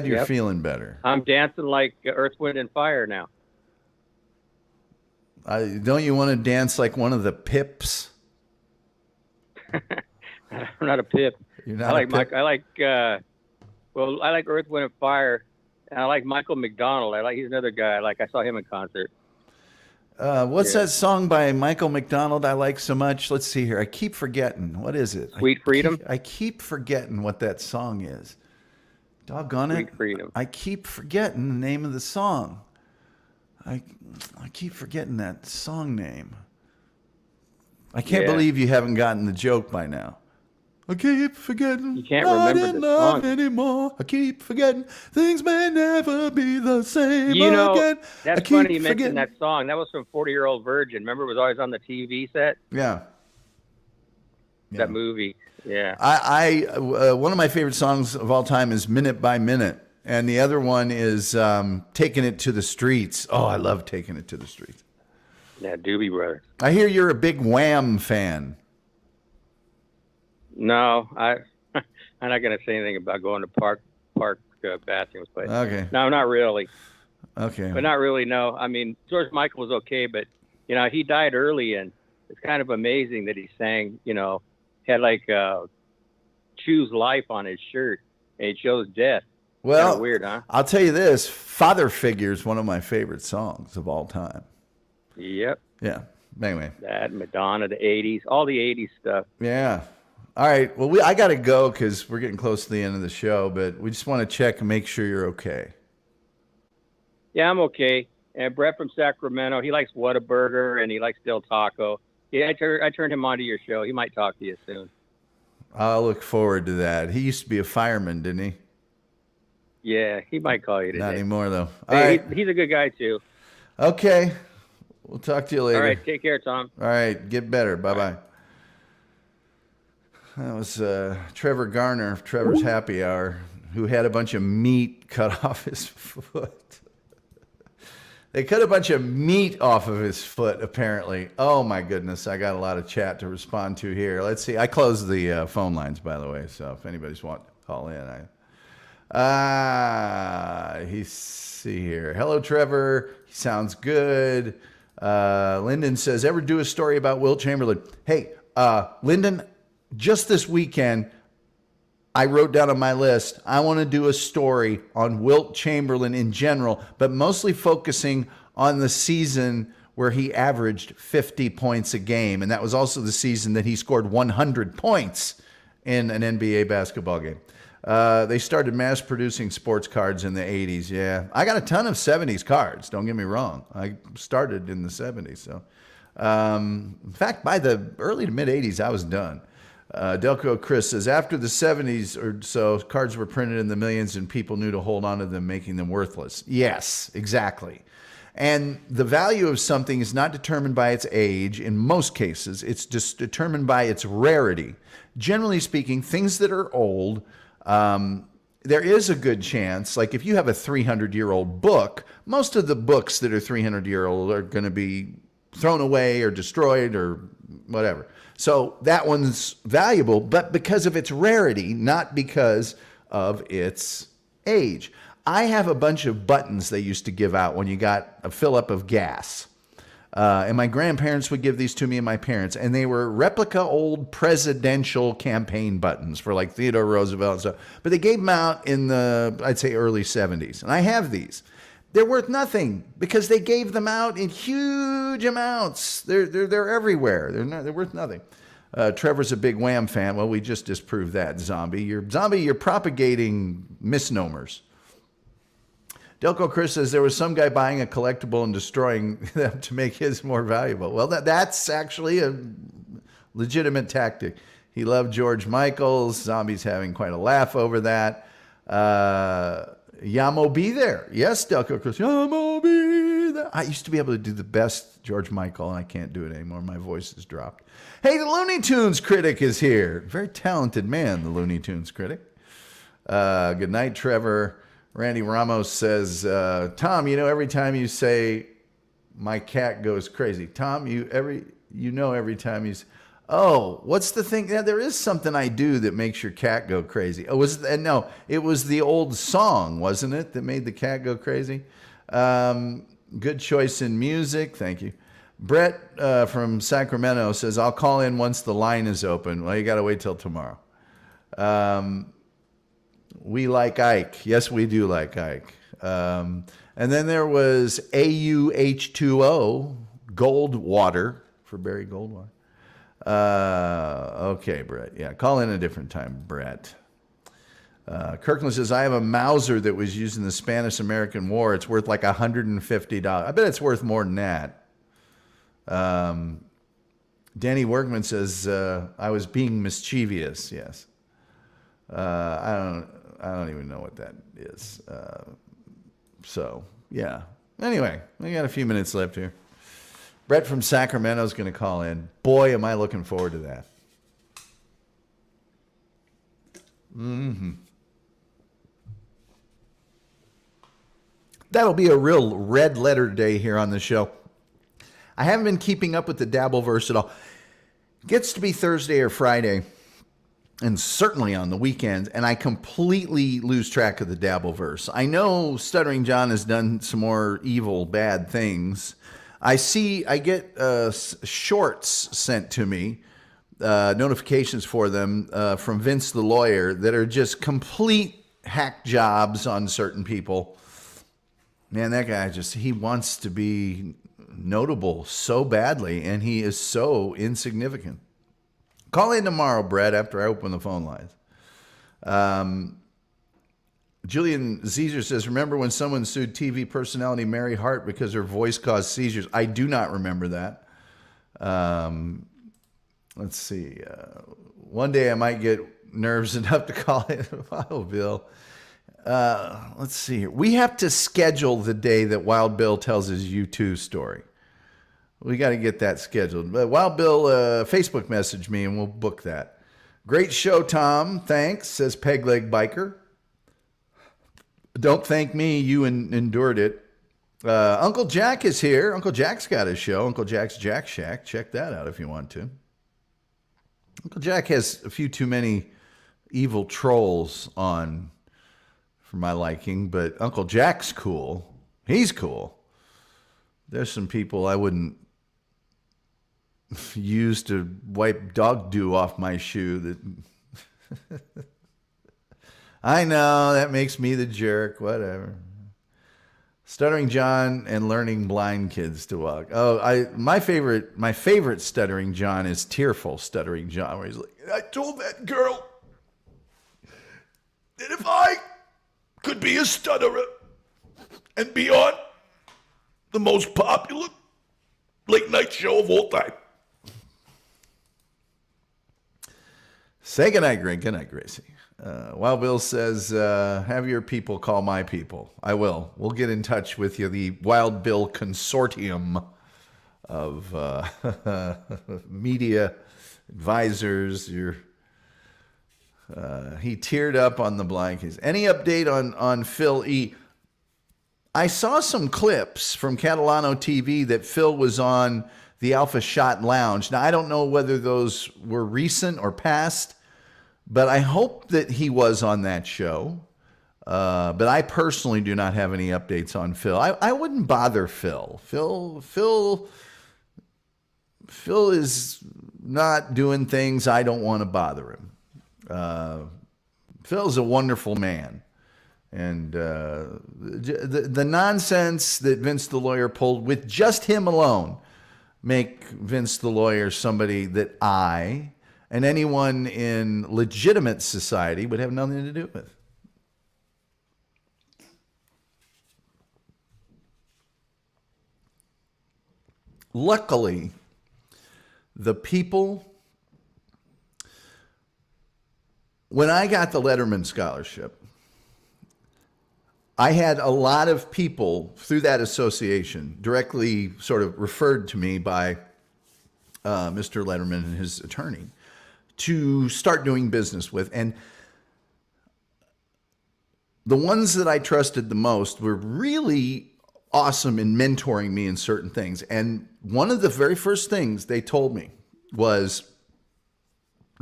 you're Yep. feeling better. I'm dancing like Earth, Wind, and Fire now. Don't you want to dance like one of the Pips? I'm not a pip. You're I not like a Pip? I like Earth, Wind, and Fire, and I like Michael McDonald. He's another guy. I saw him in concert. What's that song by Michael McDonald I like so much? Let's see here. I keep forgetting. What is it? Sweet Freedom? I keep forgetting what that song is. Doggone it. Sweet Freedom. I keep forgetting the name of the song. I keep forgetting that song name. I can't Yeah. believe you haven't gotten the joke by now. I keep forgetting. You can't not remember in the love song. anymore. I keep forgetting things may never be the same You know, again. I that's keep funny you mentioned forgetting. that song. That was from 40-Year-Old Virgin. Remember, it was always on the TV set. Yeah. That movie. Yeah. One of my favorite songs of all time is Minute by Minute. And the other one is Taking It to the Streets. Oh, I love Taking It to the Streets. Yeah, Doobie Brothers. I hear you're a big Wham fan. No, I'm not going to say anything about going to park bathrooms, but Okay. no, not really. Okay. But not really. No, I mean George Michael was okay, but he died early, and it's kind of amazing that he sang. Had "Choose Life" on his shirt, and he chose death. Well, Kinda weird, huh? I'll tell you this. Father Figure is one of my favorite songs of all time. Yep, Yeah. Anyway. that Madonna, the '80s, all the '80s stuff. Yeah. All right. Well, I got to go because we're getting close to the end of the show, but we just want to check and make sure you're okay. Yeah, I'm okay. And Brett from Sacramento, he likes Whataburger and he likes Del Taco. Yeah, I turned him onto your show. He might talk to you soon. I'll look forward to that. He used to be a fireman, didn't he? Yeah, he might call you today. Not anymore, though. All Hey, right. he's a good guy too. Okay. We'll talk to you later. All right, take care, Tom. All right. Get better. Bye-bye. That was Trevor Garner of Trevor's Happy Hour, who had a bunch of meat cut off his foot. They cut a bunch of meat off of his foot, apparently. Oh, my goodness. I got a lot of chat to respond to here. Let's see. I closed the phone lines, by the way, so if anybody's want to call in. See here. Hello, Trevor. He sounds good. Lyndon says, ever do a story about Wilt Chamberlain? Hey, Lyndon, just this weekend, I wrote down on my list, I want to do a story on Wilt Chamberlain in general, but mostly focusing on the season where he averaged 50 points a game. And that was also the season that he scored 100 points in an NBA basketball game. They started mass producing sports cards in the 80s. Yeah, I got a ton of 70s cards. Don't get me wrong. I started in the 70s. So, in fact, by the early to mid 80s, I was done. Delco Chris says, after the 70s or so, cards were printed in the millions and people knew to hold on to them, making them worthless. Yes, exactly. And the value of something is not determined by its age. In most cases, it's just determined by its rarity. Generally speaking, things that are old, there is a good chance, like if you have a 300-year-old book, most of the books that are 300-year-old are going to be thrown away or destroyed or whatever. So that one's valuable, but because of its rarity, not because of its age. I have a bunch of buttons they used to give out when you got a fill-up of gas. And my grandparents would give these to me and my parents. And they were replica old presidential campaign buttons for like Theodore Roosevelt and stuff. But they gave them out in the, I'd say, early 70s. And I have these. They're worth nothing because they gave them out in huge amounts. They're everywhere. They're worth nothing. Trevor's a big Wham fan. Well, we just disproved that, Zombie. You're propagating misnomers. Delco Chris says there was some guy buying a collectible and destroying them to make his more valuable. Well, that's actually a legitimate tactic. He loved George Michael's. Zombie's having quite a laugh over that. Yamo be there. Yes, Delco Chris. Yamo be there. I used to be able to do the best George Michael, and I can't do it anymore. My voice has dropped. Hey, the Looney Tunes critic is here. Very talented man, the Looney Tunes critic. Good night, Trevor. Randy Ramos says, Tom, every time you say my cat goes crazy. Tom, every time you say, oh, what's the thing? Yeah, there is something I do that makes your cat go crazy. It was the old song, wasn't it, that made the cat go crazy? Good choice in music. Thank you. Brett from Sacramento says, I'll call in once the line is open. Well, you got to wait till tomorrow. We like Ike. Yes, we do like Ike. And then there was AUH2O, Goldwater, for Barry Goldwater. Okay, Brett. Yeah, call in a different time, Brett. Kirkland says, I have a Mauser that was used in the Spanish-American War. It's worth like $150. I bet it's worth more than that. Danny Workman says, I was being mischievous. Yes. I don't even know what that is. So, yeah. Anyway, we got a few minutes left here. Brett from Sacramento is going to call in. Boy, am I looking forward to that. That'll be a real red letter day here on the show. I haven't been keeping up with the Dabbleverse at all. It gets to be Thursday or Friday, and certainly on the weekends, and I completely lose track of the Dabbleverse. I know Stuttering John has done some more evil, bad things. I get shorts sent to me, notifications for them from Vince the Lawyer that are just complete hack jobs on certain people. Man, that guy he wants to be notable so badly, and he is so insignificant. Call in tomorrow, Brett, after I open the phone lines. Julian Caesar says, remember when someone sued TV personality Mary Hart because her voice caused seizures? I do not remember that. Let's see. One day I might get nerves enough to call it Wild Bill. Let's see here. We have to schedule the day that Wild Bill tells his U2 story. We got to get that scheduled. But Wild Bill, Facebook message me and we'll book that. Great show, Tom. Thanks, says Pegleg Biker. Don't thank me. You endured it. Uncle Jack is here. Uncle Jack's got a show. Uncle Jack's Jack Shack. Check that out if you want to. Uncle Jack has a few too many evil trolls on for my liking, but Uncle Jack's cool. He's cool. There's some people I wouldn't use to wipe dog dew off my shoe that... I know, that makes me the jerk, whatever. Stuttering John and learning blind kids to walk. Oh, my favorite Stuttering John is Tearful Stuttering John, where he's like, I told that girl that if I could be a stutterer and be on the most popular late night show of all time. Say goodnight, Greg. Goodnight, Gracie. Wild Bill says, have your people call my people. I will. We'll get in touch with you. The Wild Bill Consortium of media advisors. He teared up on the blankets. Any update on Phil E? I saw some clips from Catalano TV that Phil was on the Alpha Shot Lounge. Now, I don't know whether those were recent or past, but I hope that he was on that show. But I personally do not have any updates on Phil. I wouldn't bother Phil. Phil is not doing things I don't want to bother him. Phil's a wonderful man. And the nonsense that Vince the Lawyer pulled with just him alone make Vince the Lawyer somebody that I and anyone in legitimate society would have nothing to do with. Luckily, the people, when I got the Letterman Scholarship, I had a lot of people through that association directly sort of referred to me by Mr. Letterman and his attorney to start doing business with. And the ones that I trusted the most were really awesome in mentoring me in certain things. And one of the very first things they told me was,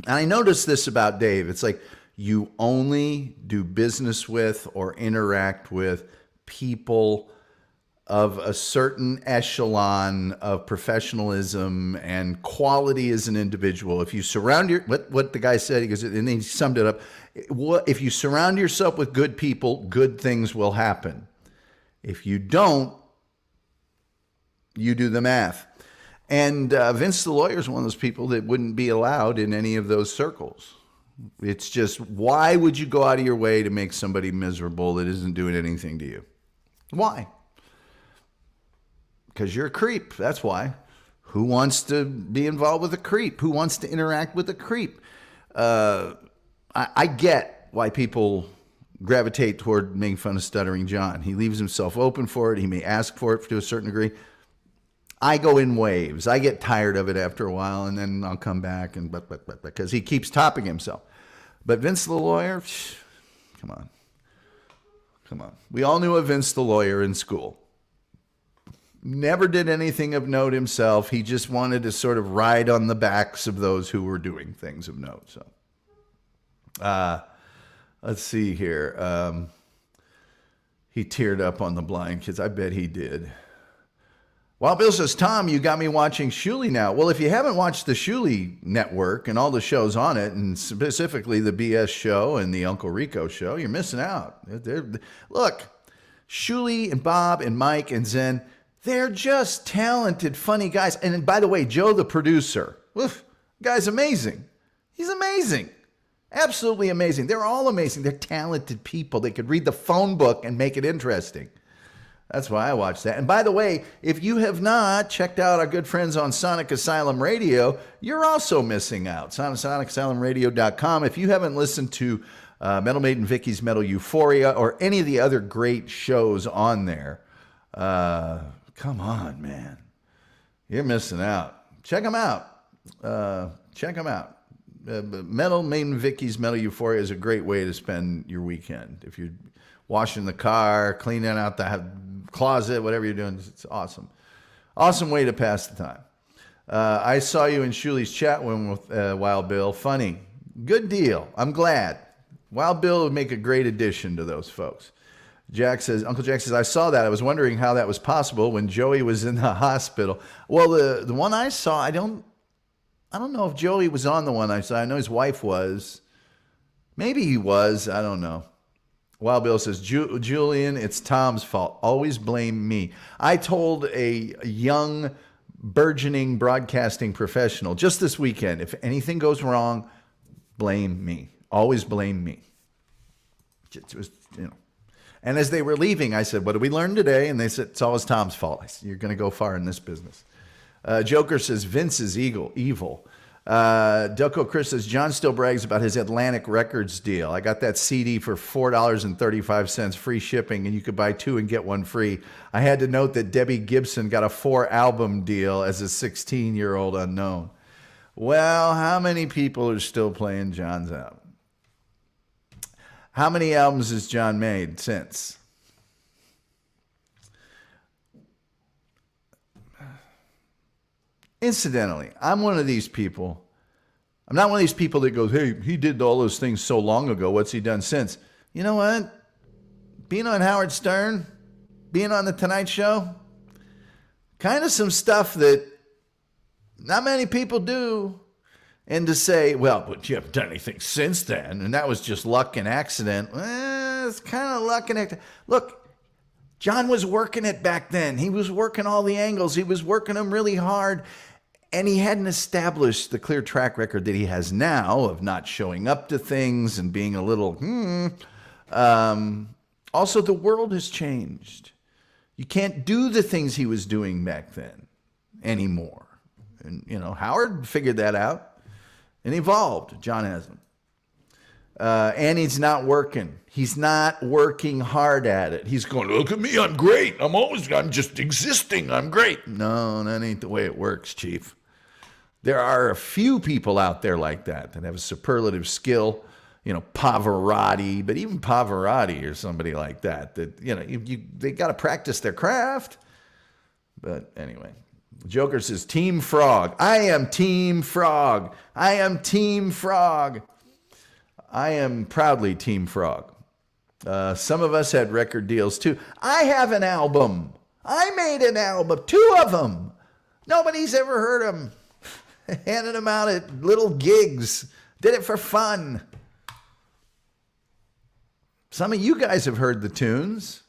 and I noticed this about Dave, it's like, you only do business with or interact with people of a certain echelon of professionalism and quality as an individual. If you surround what the guy said, he goes, and he summed it up. If you surround yourself with good people, good things will happen. If you don't, you do the math. And Vince the Lawyer is one of those people that wouldn't be allowed in any of those circles. It's just, why would you go out of your way to make somebody miserable that isn't doing anything to you? Why? Because you're a creep. That's why. Who wants to be involved with a creep? Who wants to interact with a creep? I get why people gravitate toward making fun of Stuttering John. He leaves himself open for it. He may ask for it to a certain degree. I go in waves. I get tired of it after a while, and then I'll come back and but because he keeps topping himself. But Vince the Lawyer, come on. We all knew a Vince the Lawyer in school. Never did anything of note himself. He just wanted to sort of ride on the backs of those who were doing things of note. So, let's see here. He teared up on the blind kids. I bet he did. Wild Bill says, Tom, you got me watching Shuley now. Well, if you haven't watched the Shuley network and all the shows on it, and specifically the BS show and the Uncle Rico show, you're missing out. Look, Shuley and Bob and Mike and Zen, they're just talented, funny guys. And by the way, Joe, the producer, guy's amazing. He's amazing. Absolutely amazing. They're all amazing. They're talented people. They could read the phone book and make it interesting. That's why I watch that. And by the way, if you have not checked out our good friends on Sonic Asylum Radio, you're also missing out. SonicAsylumRadio.com. If you haven't listened to Metal Maiden Vicky's Metal Euphoria or any of the other great shows on there, come on, man. You're missing out. Check them out. Metal Maiden Vicky's Metal Euphoria is a great way to spend your weekend. If you're washing the car, cleaning out the closet, whatever you're doing, it's awesome. Awesome way to pass the time. I saw you in Shuli's chat room with Wild Bill. Funny. Good deal. I'm glad. Wild Bill would make a great addition to those folks. Uncle Jack says, I saw that. I was wondering how that was possible when Joey was in the hospital. Well, the one I saw, I don't know if Joey was on the one I saw. I know his wife was. Maybe he was. I don't know. Wild Bill says, Julian, it's Tom's fault. Always blame me. I told a young, burgeoning broadcasting professional just this weekend, if anything goes wrong, blame me. Always blame me. It was, And as they were leaving, I said, what did we learn today? And they said, it's always Tom's fault. I said, you're going to go far in this business. Joker says, Vince is evil. Delco Chris says, John still brags about his Atlantic Records deal. I got that CD for $4.35 free shipping, and you could buy 2 and get 1 free. I had to note that Debbie Gibson got a 4-album deal as a 16-year-old unknown. Well, how many people are still playing John's album? How many albums has John made since? Incidentally, I'm one of these people. I'm not one of these people that goes, hey, he did all those things so long ago. What's he done since? You know what? Being on Howard Stern, being on The Tonight Show, kind of some stuff that not many people do. And to say, well, but you haven't done anything since then, and that was just luck and accident. Well, it's kind of luck and accident. Look, John was working it back then. He was working all the angles. He was working them really hard. And he hadn't established the clear track record that he has now of not showing up to things and being a little, Also, the world has changed. You can't do the things he was doing back then anymore. And, Howard figured that out and evolved. John hasn't. And he's not working. He's not working hard at it. He's going, look at me, I'm great. I'm just existing. I'm great. No, that ain't the way it works, Chief. There are a few people out there like that have a superlative skill, Pavarotti, but even Pavarotti or somebody like that, they got to practice their craft. But anyway, Joker says, Team Frog. I am Team Frog. I am Team Frog. I am proudly Team Frog. Some of us had record deals too. I have an album. I made an album, 2 of them. Nobody's ever heard them. Handed them out at little gigs. Did it for fun. Some of you guys have heard the tunes.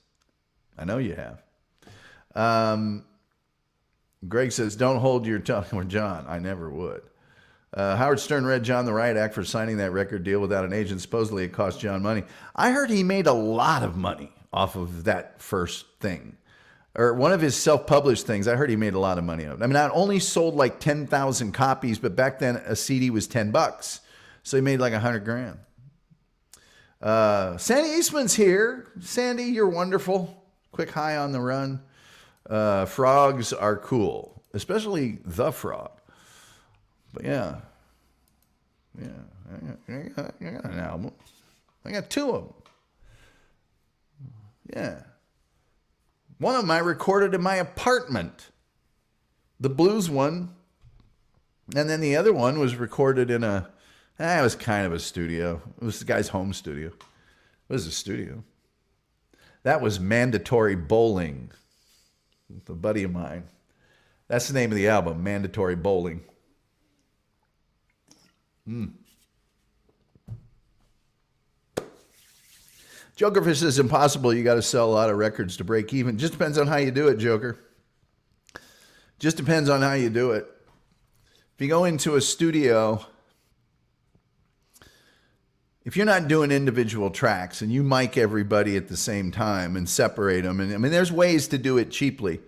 I know you have. Greg says, don't hold your tongue with John. I never would. Howard Stern read John the riot act for signing that record deal without an agent. Supposedly it cost John money. I heard he made a lot of money off of that first thing. Or one of his self-published things. I heard he made a lot of money on it. I mean, I only sold like 10,000 copies, but back then a CD was $10. So he made like $100,000. Sandy Eastman's here. Sandy, you're wonderful. Quick hi on the run. Frogs are cool, especially the frog. But yeah, I got an album. I got 2 of them. Yeah. One of them I recorded in my apartment. The blues one. And then the other one was recorded in it was kind of a studio. It was the guy's home studio. It was a studio. That was Mandatory Bowling. With a buddy of mine. That's the name of the album, Mandatory Bowling. Jokerfish says impossible. You got to sell a lot of records to break even. Just depends on how you do it, Joker. Just depends on how you do it. If you go into a studio if you're not doing individual tracks and you mic everybody at the same time and separate them, and I mean, there's ways to do it cheaply.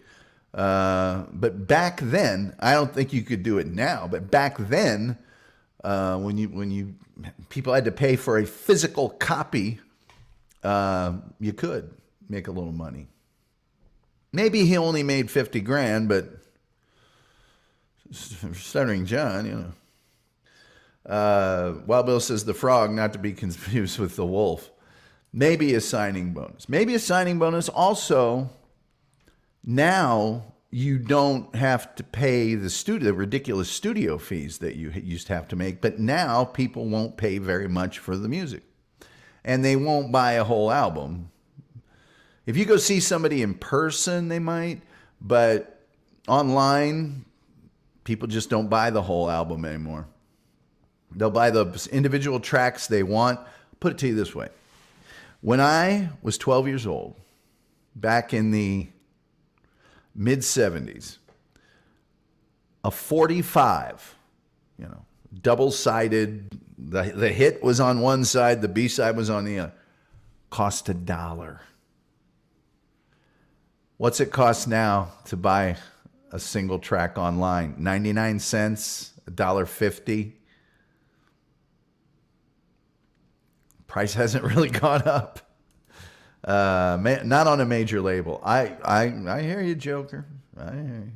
But back then, I don't think you could do it now, but back then, when people had to pay for a physical copy, you could make a little money. Maybe he only made 50 grand, but Stuttering John, you know. Wild Bill says the frog, not to be confused with the wolf. Maybe a signing bonus. Maybe a signing bonus. Also, now you don't have to pay the ridiculous studio fees that you used to have to make, but now people won't pay very much for the music. And they won't buy a whole album. If you go see somebody in person, they might, but online, people just don't buy the whole album anymore. They'll buy the individual tracks they want. Put it to you this way. When I was 12 years old, back in the mid-70s, a 45, double-sided, the hit was on one side, the B-side was on the other, cost $1. What's it cost now to buy a single track online? 99 cents, $1.50. Price hasn't really gone up. Not on a major label. I hear you, Joker. I hear you.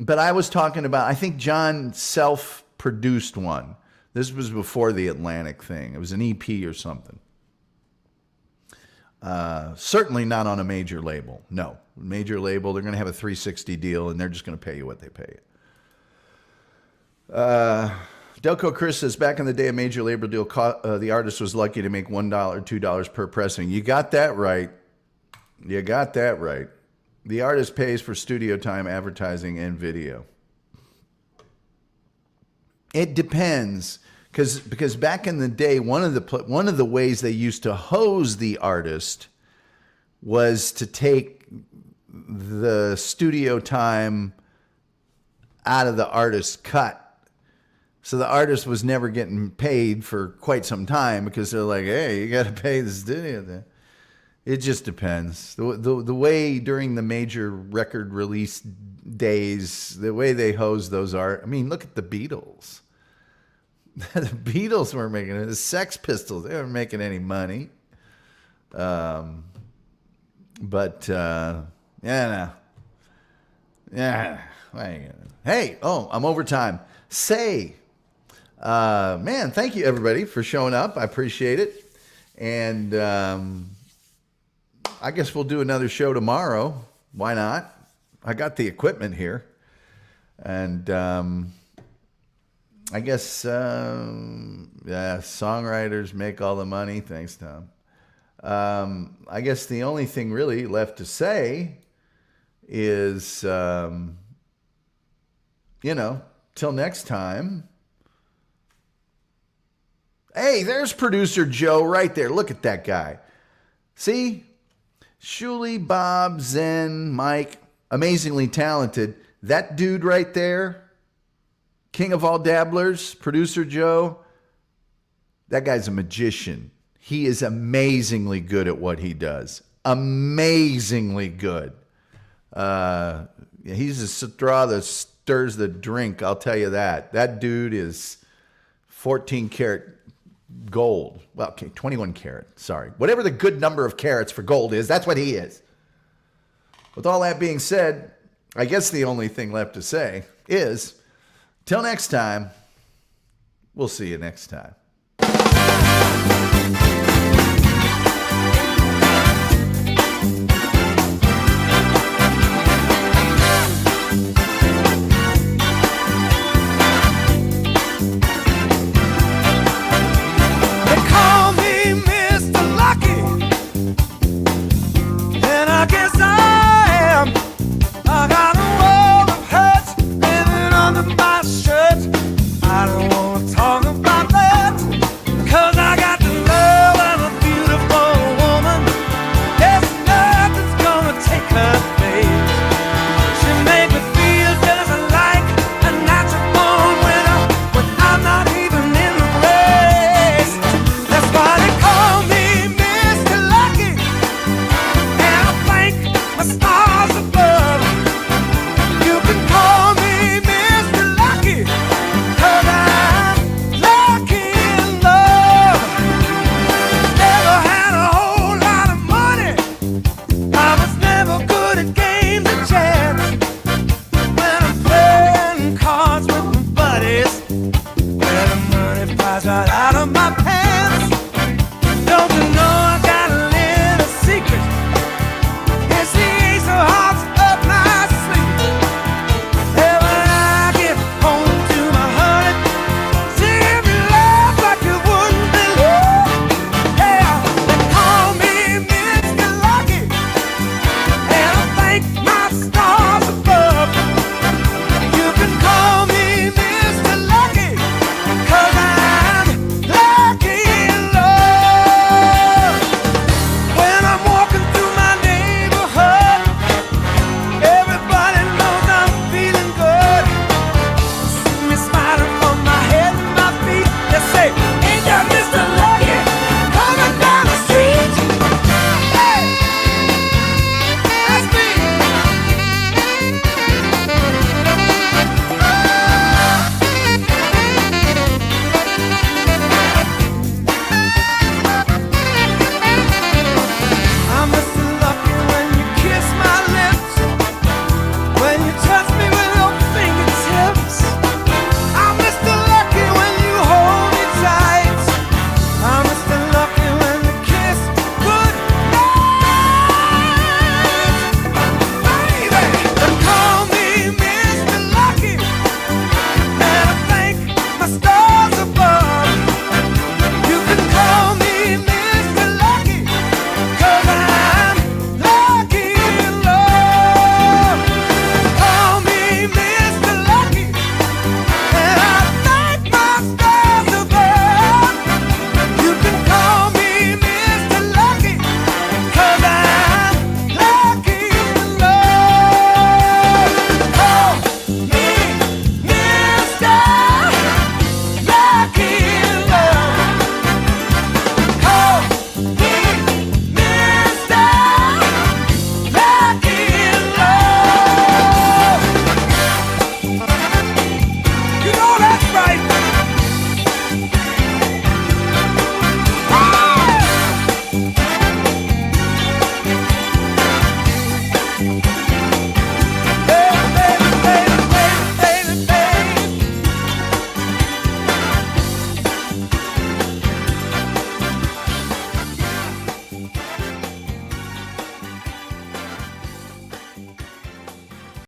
But I was talking about, I think John self-produced one. This was before the Atlantic thing. It was an EP or something. Certainly not on a major label. No. Major label, they're going to have a 360 deal, and they're just going to pay you what they pay you. Delco Chris says, back in the day, a major label deal, the artist was lucky to make $1 or $2 per pressing. You got that right. You got that right. The artist pays for studio time, advertising, and video. It depends, because back in the day, one of the ways they used to hose the artist was to take the studio time out of the artist's cut. So the artist was never getting paid for quite some time because they're like, hey, you got to pay the studio then. It just depends. The way during the major record release days, the way they hose those art. I mean, look at the Beatles. The Beatles weren't making it. The Sex Pistols, they weren't making any money. Yeah, no. Yeah. Hey, I'm over time. Man, thank you everybody for showing up. I appreciate it. And I guess we'll do another show tomorrow. Why not? I got the equipment here. And I guess, songwriters make all the money. Thanks, Tom. I guess the only thing really left to say is, till next time. Hey, there's producer Joe right there. Look at that guy. See? Shuli, Bob, Zen, Mike, amazingly talented. That dude right there, king of all dabblers, producer Joe, that guy's a magician. He is amazingly good at what he does. Amazingly good. He's a straw that stirs the drink, I'll tell you that. That dude is 14 karat gold. Well, okay, 21 karat, sorry. Whatever the good number of carats for gold is, that's what he is. With all that being said, I guess the only thing left to say is, till next time, we'll see you next time.